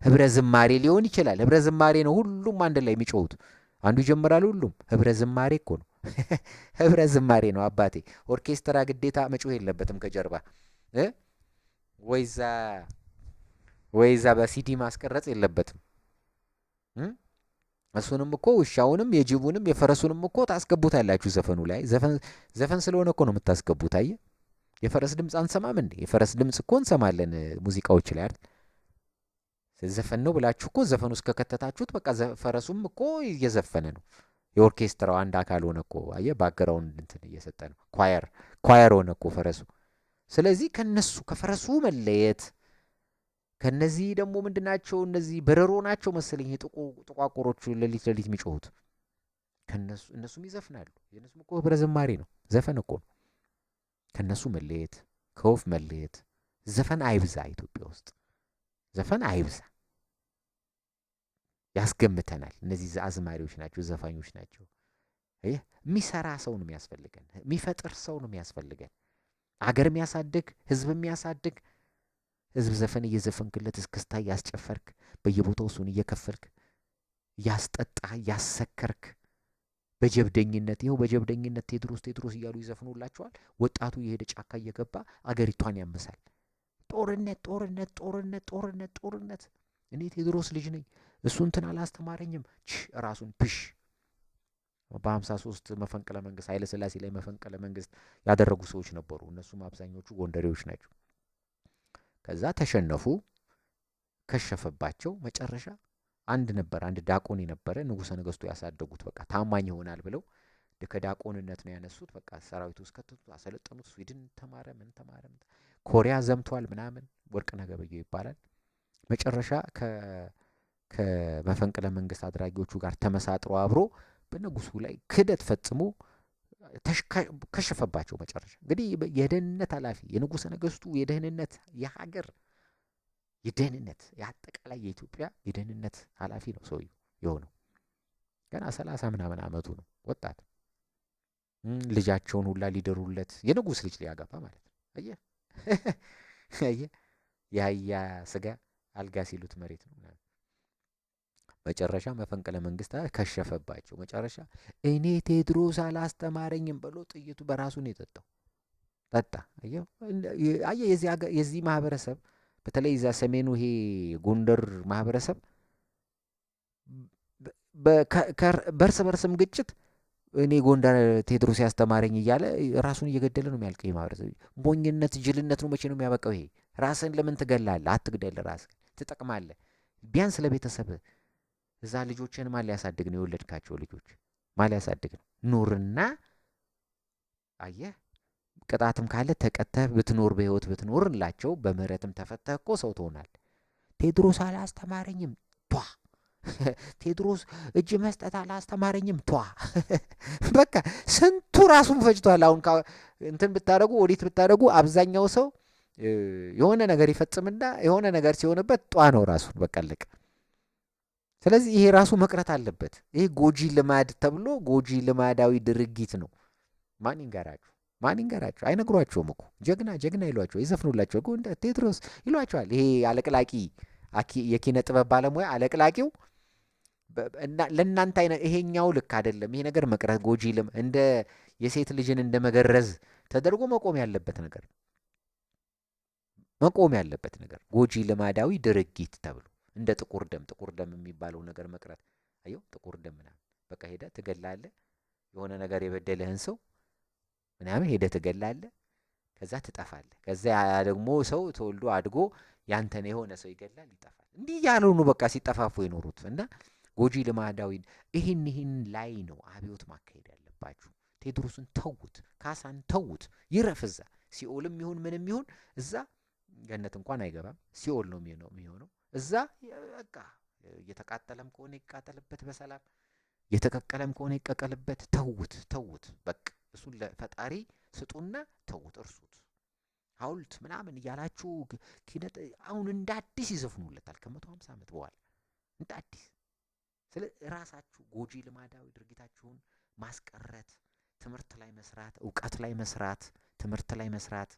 ህብረ ዝማሬ ሊሆን ይችላል። ህብረ ዝማሬ ነው። ሁሉም አንድ ላይ የሚጮሁት፣ አንዱ ይጀምራል፣ ሁሉም ህብረ ዝማሬ እኮ ነው። ህብረ ዝማሬ ነው አባቴ። ኦርኬስትራ ግዴታ መጮህ የለበትም ከጀርባ ወይዛ በሲዲ ማስቀረጽ የለበትም። እሱንም እኮ ውሻውንም የጅቡንም የፈረሱንም እኮ ታስገቡታላችሁ ዘፈኑ ላይ። ዘፈን ስለሆነ እኮ ነው የምታስገቡት። አየህ፣ የፈረስ ድምፅ አንሰማም እንዴ? የፈረስ ድምፅ እኮ እንሰማለን ሙዚቃዎች ላይ አይደል? ዘፈን ነው ብላችሁ እኮ ዘፈኑ ውስጥ ከከተታችሁት በቃ ፈረሱም እኮ እየዘፈነ ነው። የኦርኬስትራው አንድ አካል ሆነ እኮ። አየህ፣ ባክግራውንድ እንትን እየሰጠ ነው። ኳየር ሆነ እኮ ፈረሱ። ስለዚህ ከፈረሱ መለየት፣ ከነዚህ ደግሞ ምንድናቸው? እነዚህ በረሮ ናቸው መሰለኝ ጥቋቁሮቹ ሌሊት የሚጮሁት። እነሱም ይዘፍናሉ። የእነሱም እኮ ህብረ ዝማሬ ነው፣ ዘፈን እኮ ነው። ከነሱ መለየት፣ ከወፍ መለየት። ዘፈን አይብዛ ኢትዮጵያ ውስጥ፣ ዘፈን አይብዛ። ያስገምተናል። እነዚህ አዝማሪዎች ናቸው፣ ዘፋኞች ናቸው። የሚሰራ ሰው ነው የሚያስፈልገን፣ የሚፈጥር ሰው ነው የሚያስፈልገን። አገር የሚያሳድግ፣ ህዝብ የሚያሳድግ። ህዝብ ዘፈን እየዘፈንክለት እስክስታ እያስጨፈርክ በየቦታው እሱን እየከፈልክ እያስጠጣ እያሰከርክ በጀብደኝነት ቴድሮስ እያሉ ይዘፍኑላቸዋል። ወጣቱ የሄደ ጫካ እየገባ አገሪቷን ያመሳል። ጦርነት። እኔ ቴድሮስ ልጅ ነኝ፣ እሱ እንትን አላስተማረኝም። ራሱን ፕሽ በ53 መፈንቅለ መንግስት ኃይለ ሥላሴ ላይ መፈንቅለ መንግስት ያደረጉ ሰዎች ነበሩ። እነሱም አብዛኞቹ ጎንደሬዎች ናቸው። ከዛ ተሸነፉ፣ ከሸፈባቸው። መጨረሻ አንድ ዳቆን የነበረ ንጉሠ ነገሥቱ ያሳደጉት፣ በቃ ታማኝ ይሆናል ብለው ከዳቆንነት ነው ያነሱት። በቃ ሰራዊቱ ውስጥ ከተቱት፣ አሰለጠኑት። ስዊድን ተማረ፣ ምን ተማረ፣ ኮሪያ ዘምቷል ምናምን። ወርቅነህ ገበየሁ ይባላል። መጨረሻ ከመፈንቅለ መንግስት አድራጊዎቹ ጋር ተመሳጥሮ አብሮ በንጉሱ ላይ ክህደት ፈጽሞ ከሸፈባቸው። መጨረሻ እንግዲህ የደህንነት ኃላፊ የንጉሠ ነገሥቱ የደህንነት የሀገር የደህንነት የአጠቃላይ የኢትዮጵያ የደህንነት ኃላፊ ነው ሰውየው የሆነው። ገና 30 ምናምን ዓመቱ ነው፣ ወጣት። ልጃቸውን ሁላ ሊደሩለት የንጉሥ ልጅ ሊያገባ ማለት ነው። አየህ የአህያ ስጋ አልጋ ሲሉት መሬት ነው። መጨረሻ መፈንቅለ መንግስት ከሸፈባቸው። መጨረሻ እኔ ቴድሮስ አላስተማረኝም ብሎ ጥይቱ በራሱ ነው የጠጣው። ጠጣ። አየህ የዚህ ማህበረሰብ በተለይ እዛ ሰሜኑ ይሄ ጎንደር ማህበረሰብ በርስ በርስም ግጭት እኔ ጎንደር ቴድሮስ ያስተማረኝ እያለ ራሱን እየገደለ ነው የሚያልቀው። ይሄ ማህበረሰብ ሞኝነት፣ ጅልነት ነው። መቼ ነው የሚያበቃው ይሄ? ራስን ለምን ትገላለህ? አትግደል፣ ራስን ትጠቅማለህ። ቢያንስ ለቤተሰብ እዛ ልጆችን ማን ሊያሳድግ ነው? የወለድካቸው ልጆች ማን ሊያሳድግ ነው? ኑርና አየህ ቅጣትም ካለ ተቀተህ ብትኖር በህይወት ብትኖር ላቸው በምህረትም ተፈተህ እኮ ሰው ትሆናል። ቴድሮስ አላስተማረኝም ቷ ቴድሮስ እጅ መስጠት አላስተማረኝም ቷ በቃ ስንቱ ራሱን ፈጅቷል። አሁን እንትን ብታደርጉ ኦዲት ብታደርጉ አብዛኛው ሰው የሆነ ነገር ይፈጽምና የሆነ ነገር ሲሆንበት ጧ ነው ራሱን በቃ አለቀ። ስለዚህ ይሄ ራሱ መቅረት አለበት። ይሄ ጎጂ ልማድ ተብሎ ጎጂ ልማዳዊ ድርጊት ነው። ማን ይንገራችሁ? አይነግሯቸውም እኮ ጀግና ይሏቸው፣ ይዘፍኑላቸው እኮ እንደ ቴድሮስ ይሏቸዋል። ይሄ አለቅላቂ የኪነ ጥበብ ባለሙያ አለቅላቂው ለእናንተ አይነት ይሄኛው ልክ አይደለም። ይሄ ነገር መቅረት ጎጂ እንደ የሴት ልጅን እንደ መገረዝ ተደርጎ መቆም ያለበት ነገር ጎጂ ልማዳዊ ድርጊት ተብሎ እንደ ጥቁር ደም የሚባለው ነገር መቅረት። አየው ጥቁር ደም ምናምን በቃ ሄደ ትገላለህ። የሆነ ነገር የበደለህን ሰው ምናምን ሄደ ትገላለህ፣ ከዛ ትጠፋለህ። ከዛ ደግሞ ሰው ተወልዶ አድጎ ያንተን የሆነ ሰው ይገላል፣ ይጠፋል። እንዲህ ያለው ነው በቃ ሲጠፋፉ የኖሩት። እና ጎጂ ልማዳዊ ይህን ላይ ነው አብዮት ማካሄድ ያለባችሁ። ቴዎድሮስን ተዉት፣ ካሳን ተዉት፣ ይረፍዛ። ሲኦልም ይሁን ምንም ይሁን እዛ ገነት እንኳን አይገባም፣ ሲኦል ነው የሚሆነው። እዛ በቃ እየተቃጠለም ከሆነ ይቃጠልበት በሰላም የተቀቀለም ከሆነ ይቀቀልበት። ተዉት በቃ እሱን ለፈጣሪ ስጡና ተዉት፣ እርሱት። ሐውልት ምናምን እያላችሁ ኪነት አሁን እንደ አዲስ ይዘፍኑለታል ከ150 ዓመት በኋላ እንደ አዲስ። ስለ ራሳችሁ ጎጂ ልማዳዊ ድርጊታችሁን ማስቀረት፣ ትምህርት ላይ መስራት፣ እውቀት ላይ መስራት፣ ትምህርት ላይ መስራት፣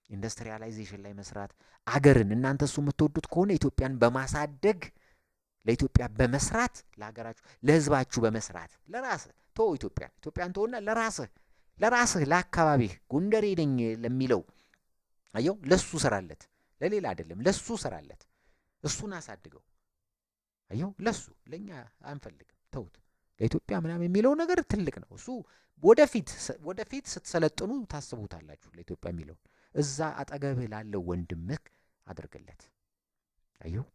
ኢንዱስትሪያላይዜሽን ላይ መስራት፣ አገርን እናንተ እሱ የምትወዱት ከሆነ ኢትዮጵያን በማሳደግ ለኢትዮጵያ በመስራት ለሀገራችሁ ለህዝባችሁ በመስራት ለራስህ ተው ኢትዮጵያን ተውና ለራስህ ለአካባቢህ ጎንደሬ ነኝ ለሚለው አየው ለሱ ስራለት፣ ለሌላ አይደለም፣ ለሱ ስራለት፣ እሱን አሳድገው። አየው ለሱ ለኛ አንፈልግም፣ ተውት። ለኢትዮጵያ ምናምን የሚለው ነገር ትልቅ ነው። እሱ ወደፊት ስትሰለጥኑ ታስቡታላችሁ። ለኢትዮጵያ የሚለው እዛ አጠገብህ ላለው ወንድምህ አድርግለት። አየው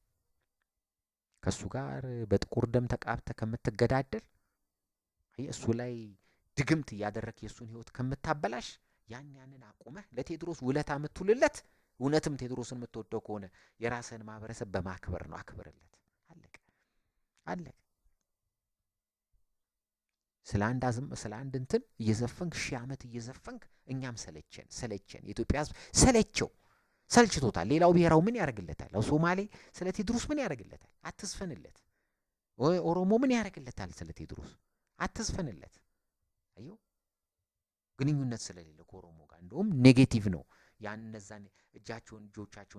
ከሱ ጋር በጥቁር ደም ተቃብተ ከምትገዳደል እሱ ላይ ድግምት እያደረክ የሱን ህይወት ከምታበላሽ ያንን አቁመህ ለቴዎድሮስ ውለታ የምትውልለት፣ እውነትም ቴዎድሮስን የምትወደው ከሆነ የራስህን ማህበረሰብ በማክበር ነው፣ አክብርለት። አለቀ። ስለ አንድ እንትን እየዘፈንክ 1000 ዓመት እየዘፈንክ እኛም ሰለቸን። የኢትዮጵያ ህዝብ ሰልችቶታል። ሌላው ብሔራው ምን ያደርግለታል? ሶማሌ ስለ ቴዎድሮስ ምን ያደርግለታል? አትስፈንለት። ኦሮሞ ምን ያደርግለታል? ስለ ቴዎድሮስ አትስፈንለት። አየው ግንኙነት ስለሌለ ከኦሮሞ ጋር እንደውም ኔጌቲቭ ነው። እነዛን እጆቻቸውን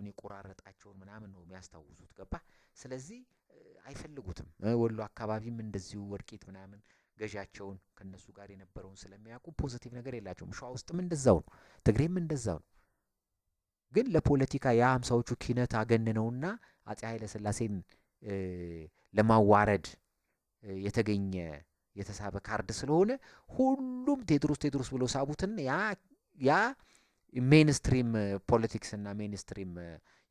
የቆራረጣቸውን ምናምን ነው የሚያስታውሱት። ገባ? ስለዚህ አይፈልጉትም። ወሎ አካባቢም እንደዚሁ ወርቂት ምናምን ገዣቸውን ከነሱ ጋር የነበረውን ስለሚያውቁ ፖዚቲቭ ነገር የላቸውም። ሸዋ ውስጥም እንደዛው ነው፣ ትግሬም እንደዛው ነው። ግን ለፖለቲካ የ50ዎቹ ኪነት አገንነውና አፄ ኃይለ ሥላሴን ለማዋረድ የተገኘ የተሳበ ካርድ ስለሆነ ሁሉም ቴዎድሮስ ብሎ ሳቡትን። ያ ሜንስትሪም ፖለቲክስ እና ሜንስትሪም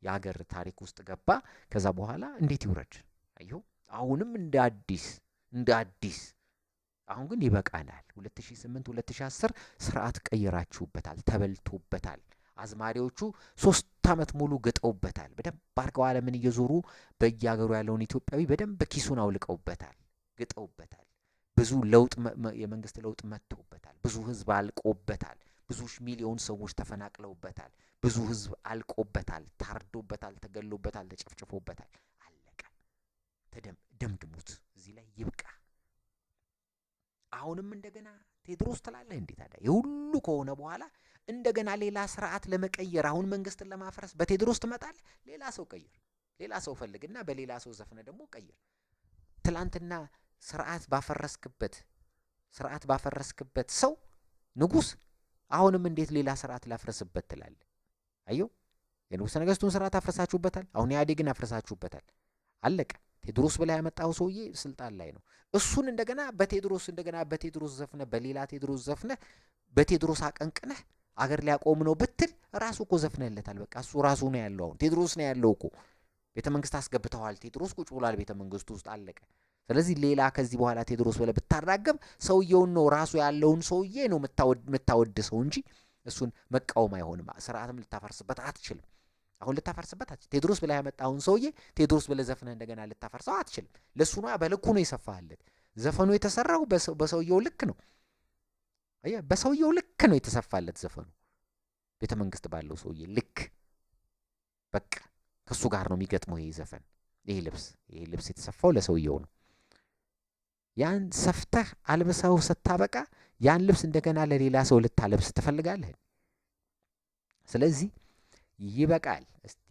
የሀገር ታሪክ ውስጥ ገባ። ከዛ በኋላ እንዴት ይውረድ? አየሁ አሁንም እንደ አዲስ አሁን ግን ይበቃናል። 2008 2010 ስርዓት ቀይራችሁበታል፣ ተበልቶበታል። አዝማሪዎቹ 3 ዓመት ሙሉ ግጠውበታል። በደንብ አድርገው ዓለምን እየዞሩ በየሀገሩ ያለውን ኢትዮጵያዊ በደንብ ኪሱን አውልቀውበታል፣ ግጠውበታል። ብዙ ለውጥ የመንግስት ለውጥ መጥቶበታል። ብዙ ህዝብ አልቆበታል። ብዙ ሚሊዮን ሰዎች ተፈናቅለውበታል። ብዙ ህዝብ አልቆበታል፣ ታርዶበታል፣ ተገሎበታል፣ ተጨፍጭፎበታል። አለቀ። ደምድሙት። እዚህ ላይ ይብቃ። አሁንም እንደገና ቴዎድሮስ ትላለህ እንዴ? ታዲያ የሁሉ ከሆነ በኋላ እንደገና ሌላ ስርዓት ለመቀየር አሁን መንግስትን ለማፍረስ በቴዎድሮስ ትመጣለህ? ሌላ ሰው ቀይር፣ ሌላ ሰው ፈልግና በሌላ ሰው ዘፍነ ደግሞ ቀይር። ትላንትና ስርዓት ባፈረስክበት ሰው ንጉስ አሁንም እንዴት ሌላ ስርዓት ላፍረስበት ትላለህ? አየው የንጉሠ ነገሥቱን ስርዓት አፍረሳችሁበታል። አሁን ኢህአዴግን አፍረሳችሁበታል። አለቀ። ቴዎድሮስ ብለህ ያመጣው ሰውዬ ስልጣን ላይ ነው። እሱን እንደገና በቴዎድሮስ ዘፍነህ በሌላ ቴዎድሮስ ዘፍነህ በቴዎድሮስ አቀንቅነህ አገር ሊያቆም ነው ብትል ራሱ እኮ ዘፍነህለታል። በቃ እሱ ራሱ ነው ያለው። አሁን ቴዎድሮስ ነው ያለው እኮ ቤተ መንግስት አስገብተዋል። ቴዎድሮስ ቁጭ ብሏል ቤተ መንግስቱ ውስጥ። አለቀ። ስለዚህ ሌላ ከዚህ በኋላ ቴዎድሮስ ብለህ ብታራገብ ሰውየውን ነው ራሱ ያለውን ሰውዬ ነው የምታወድሰው እንጂ እሱን መቃወም አይሆንም። ስርዓትም ልታፈርስበት አትችልም። አሁን ልታፈርስበት አትችልም። ቴዎድሮስ ብለህ ያመጣውን ሰውዬ ቴዎድሮስ ብለህ ዘፍነህ እንደገና ልታፈርሰው አትችልም። ለሱ ነው በልኩ ነው የሰፋህለት። ዘፈኑ የተሰራው በሰውየው ልክ ነው። አየህ፣ በሰውየው ልክ ነው የተሰፋለት ዘፈኑ። ቤተ መንግስት ባለው ሰውዬ ልክ በቃ ከሱ ጋር ነው የሚገጥመው ይሄ ዘፈን። ይሄ ልብስ የተሰፋው ለሰውየው ነው። ያን ሰፍተህ አልብሰው ስታበቃ ያን ልብስ እንደገና ለሌላ ሰው ልታለብስ ትፈልጋለህ? ስለዚህ ይበቃል። እስቲ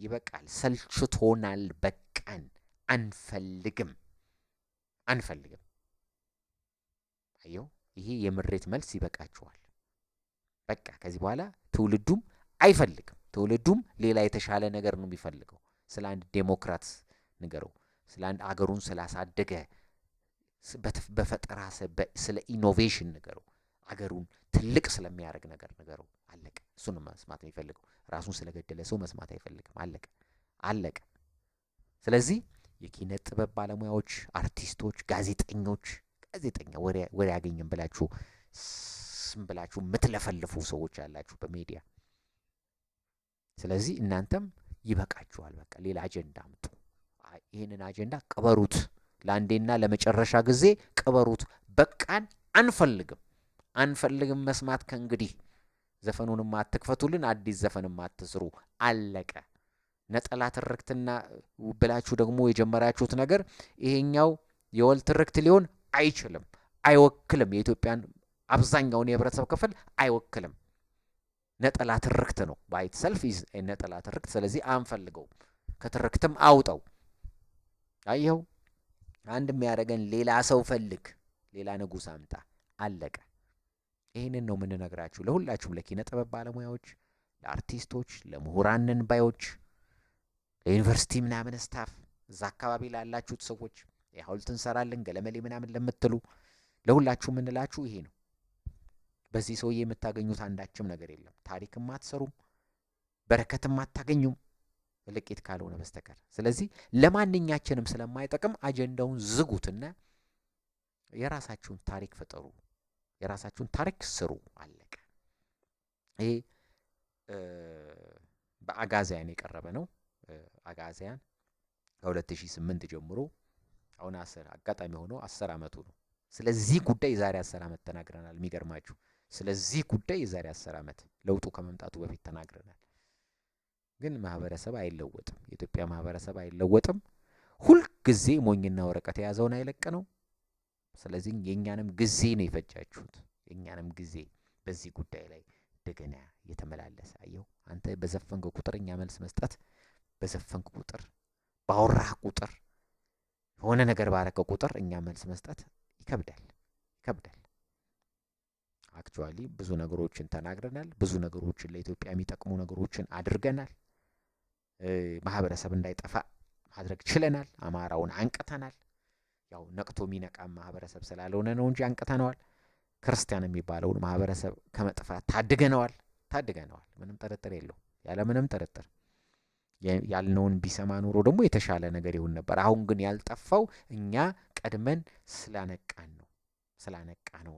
ይበቃል። ሰልችቶናል። በቃን። አንፈልግም። አየው፣ ይሄ የምሬት መልስ ይበቃችኋል። በቃ ከዚህ በኋላ ትውልዱም አይፈልግም። ትውልዱም ሌላ የተሻለ ነገር ነው የሚፈልገው። ስለ አንድ ዴሞክራት ንገረው። ስለ አንድ አገሩን ስላሳደገ በፈጠራ ስለ ኢኖቬሽን ንገረው። አገሩን ትልቅ ስለሚያደርግ ነገር ንገረው። አለቀ። እሱን መስማት የሚፈልገው። ራሱን ስለገደለ ሰው መስማት አይፈልግም። አለቀ። ስለዚህ የኪነ ጥበብ ባለሙያዎች፣ አርቲስቶች፣ ጋዜጠኛ ወሬ ያገኘን ብላችሁ ስም ብላችሁ የምትለፈልፉ ሰዎች አላችሁ በሚዲያ። ስለዚህ እናንተም ይበቃችኋል። በቃ ሌላ አጀንዳ አምጡ። ይህንን አጀንዳ ቅበሩት። ለአንዴና ለመጨረሻ ጊዜ ቅበሩት። በቃን፣ አንፈልግም መስማት ከእንግዲህ። ዘፈኑንም አትክፈቱልን፣ አዲስ ዘፈንም አትስሩ። አለቀ። ነጠላ ትርክትና ብላችሁ ደግሞ የጀመራችሁት ነገር ይሄኛው የወል ትርክት ሊሆን አይችልም፣ አይወክልም። የኢትዮጵያን አብዛኛውን የህብረተሰብ ክፍል አይወክልም። ነጠላ ትርክት ነው። ባይት ሰልፍ ነጠላ ትርክት። ስለዚህ አንፈልገው። ከትርክትም አውጣው። አየው፣ አንድ የሚያደርገን ሌላ ሰው ፈልግ፣ ሌላ ንጉስ አምጣ። አለቀ። ይህንን ነው የምንነግራችሁ ለሁላችሁም፣ ለኪነ ጥበብ ባለሙያዎች፣ ለአርቲስቶች፣ ለምሁራንን ባዮች፣ ለዩኒቨርሲቲ ምናምን ስታፍ፣ እዛ አካባቢ ላላችሁት ሰዎች የሐውልት እንሰራለን ገለመሌ ምናምን ለምትሉ ለሁላችሁ የምንላችሁ ይሄ ነው። በዚህ ሰውዬ የምታገኙት አንዳችም ነገር የለም። ታሪክም አትሰሩም፣ በረከትም አታገኙም ልቂት ካልሆነ በስተቀር። ስለዚህ ለማንኛችንም ስለማይጠቅም አጀንዳውን ዝጉትና የራሳችሁን ታሪክ ፍጠሩ፣ የራሳችሁን ታሪክ ስሩ። አለቀ። ይሄ በአጋዚያን የቀረበ ነው። አጋዚያን ከ2008 ጀምሮ አሁን አጋጣሚ ሆኖ 10 ዓመቱ ነው። ስለዚህ ጉዳይ የዛሬ 10 ዓመት ተናግረናል። የሚገርማችሁ ስለዚህ ጉዳይ የዛሬ 10 ዓመት ለውጡ ከመምጣቱ በፊት ተናግረናል። ግን ማህበረሰብ አይለወጥም። የኢትዮጵያ ማህበረሰብ አይለወጥም። ሁልጊዜ ሞኝና ወረቀት የያዘውን አይለቅ ነው። ስለዚህ የኛንም ጊዜ ነው የፈጃችሁት። የኛንም ጊዜ በዚህ ጉዳይ ላይ እንደገና የተመላለሰ አየው። አንተ በዘፈንክ ቁጥር እኛ መልስ መስጠት፣ በዘፈንክ ቁጥር ባወራህ ቁጥር የሆነ ነገር ባረከ ቁጥር እኛ መልስ መስጠት ይከብዳል። አክቹአሊ ብዙ ነገሮችን ተናግረናል። ብዙ ነገሮችን ለኢትዮጵያ የሚጠቅሙ ነገሮችን አድርገናል። ማህበረሰብ እንዳይጠፋ ማድረግ ችለናል። አማራውን አንቅተናል። ያው ነቅቶ የሚነቃም ማህበረሰብ ስላልሆነ ነው እንጂ አንቅተነዋል። ክርስቲያን የሚባለውን ማህበረሰብ ከመጥፋት ታድገነዋል። ምንም ጥርጥር የለው። ያለ ምንም ጥርጥር ያልነውን ቢሰማ ኑሮ ደግሞ የተሻለ ነገር ይሁን ነበር። አሁን ግን ያልጠፋው እኛ ቀድመን ስላነቃ ነው።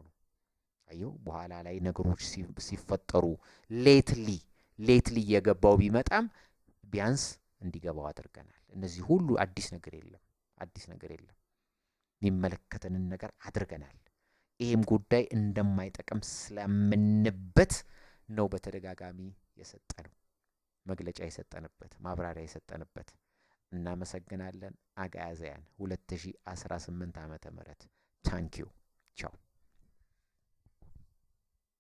አየው፣ በኋላ ላይ ነገሮች ሲፈጠሩ ሌትሊ የገባው ቢመጣም ቢያንስ እንዲገባው አድርገናል። እነዚህ ሁሉ አዲስ ነገር የለም። የሚመለከተንን ነገር አድርገናል። ይሄም ጉዳይ እንደማይጠቅም ስለምንበት ነው በተደጋጋሚ የሰጠነው መግለጫ የሰጠንበት ማብራሪያ የሰጠንበት። እናመሰግናለን። አጋዚያን 2018 ዓመተ ምህረት ታንኪዩ ቻው።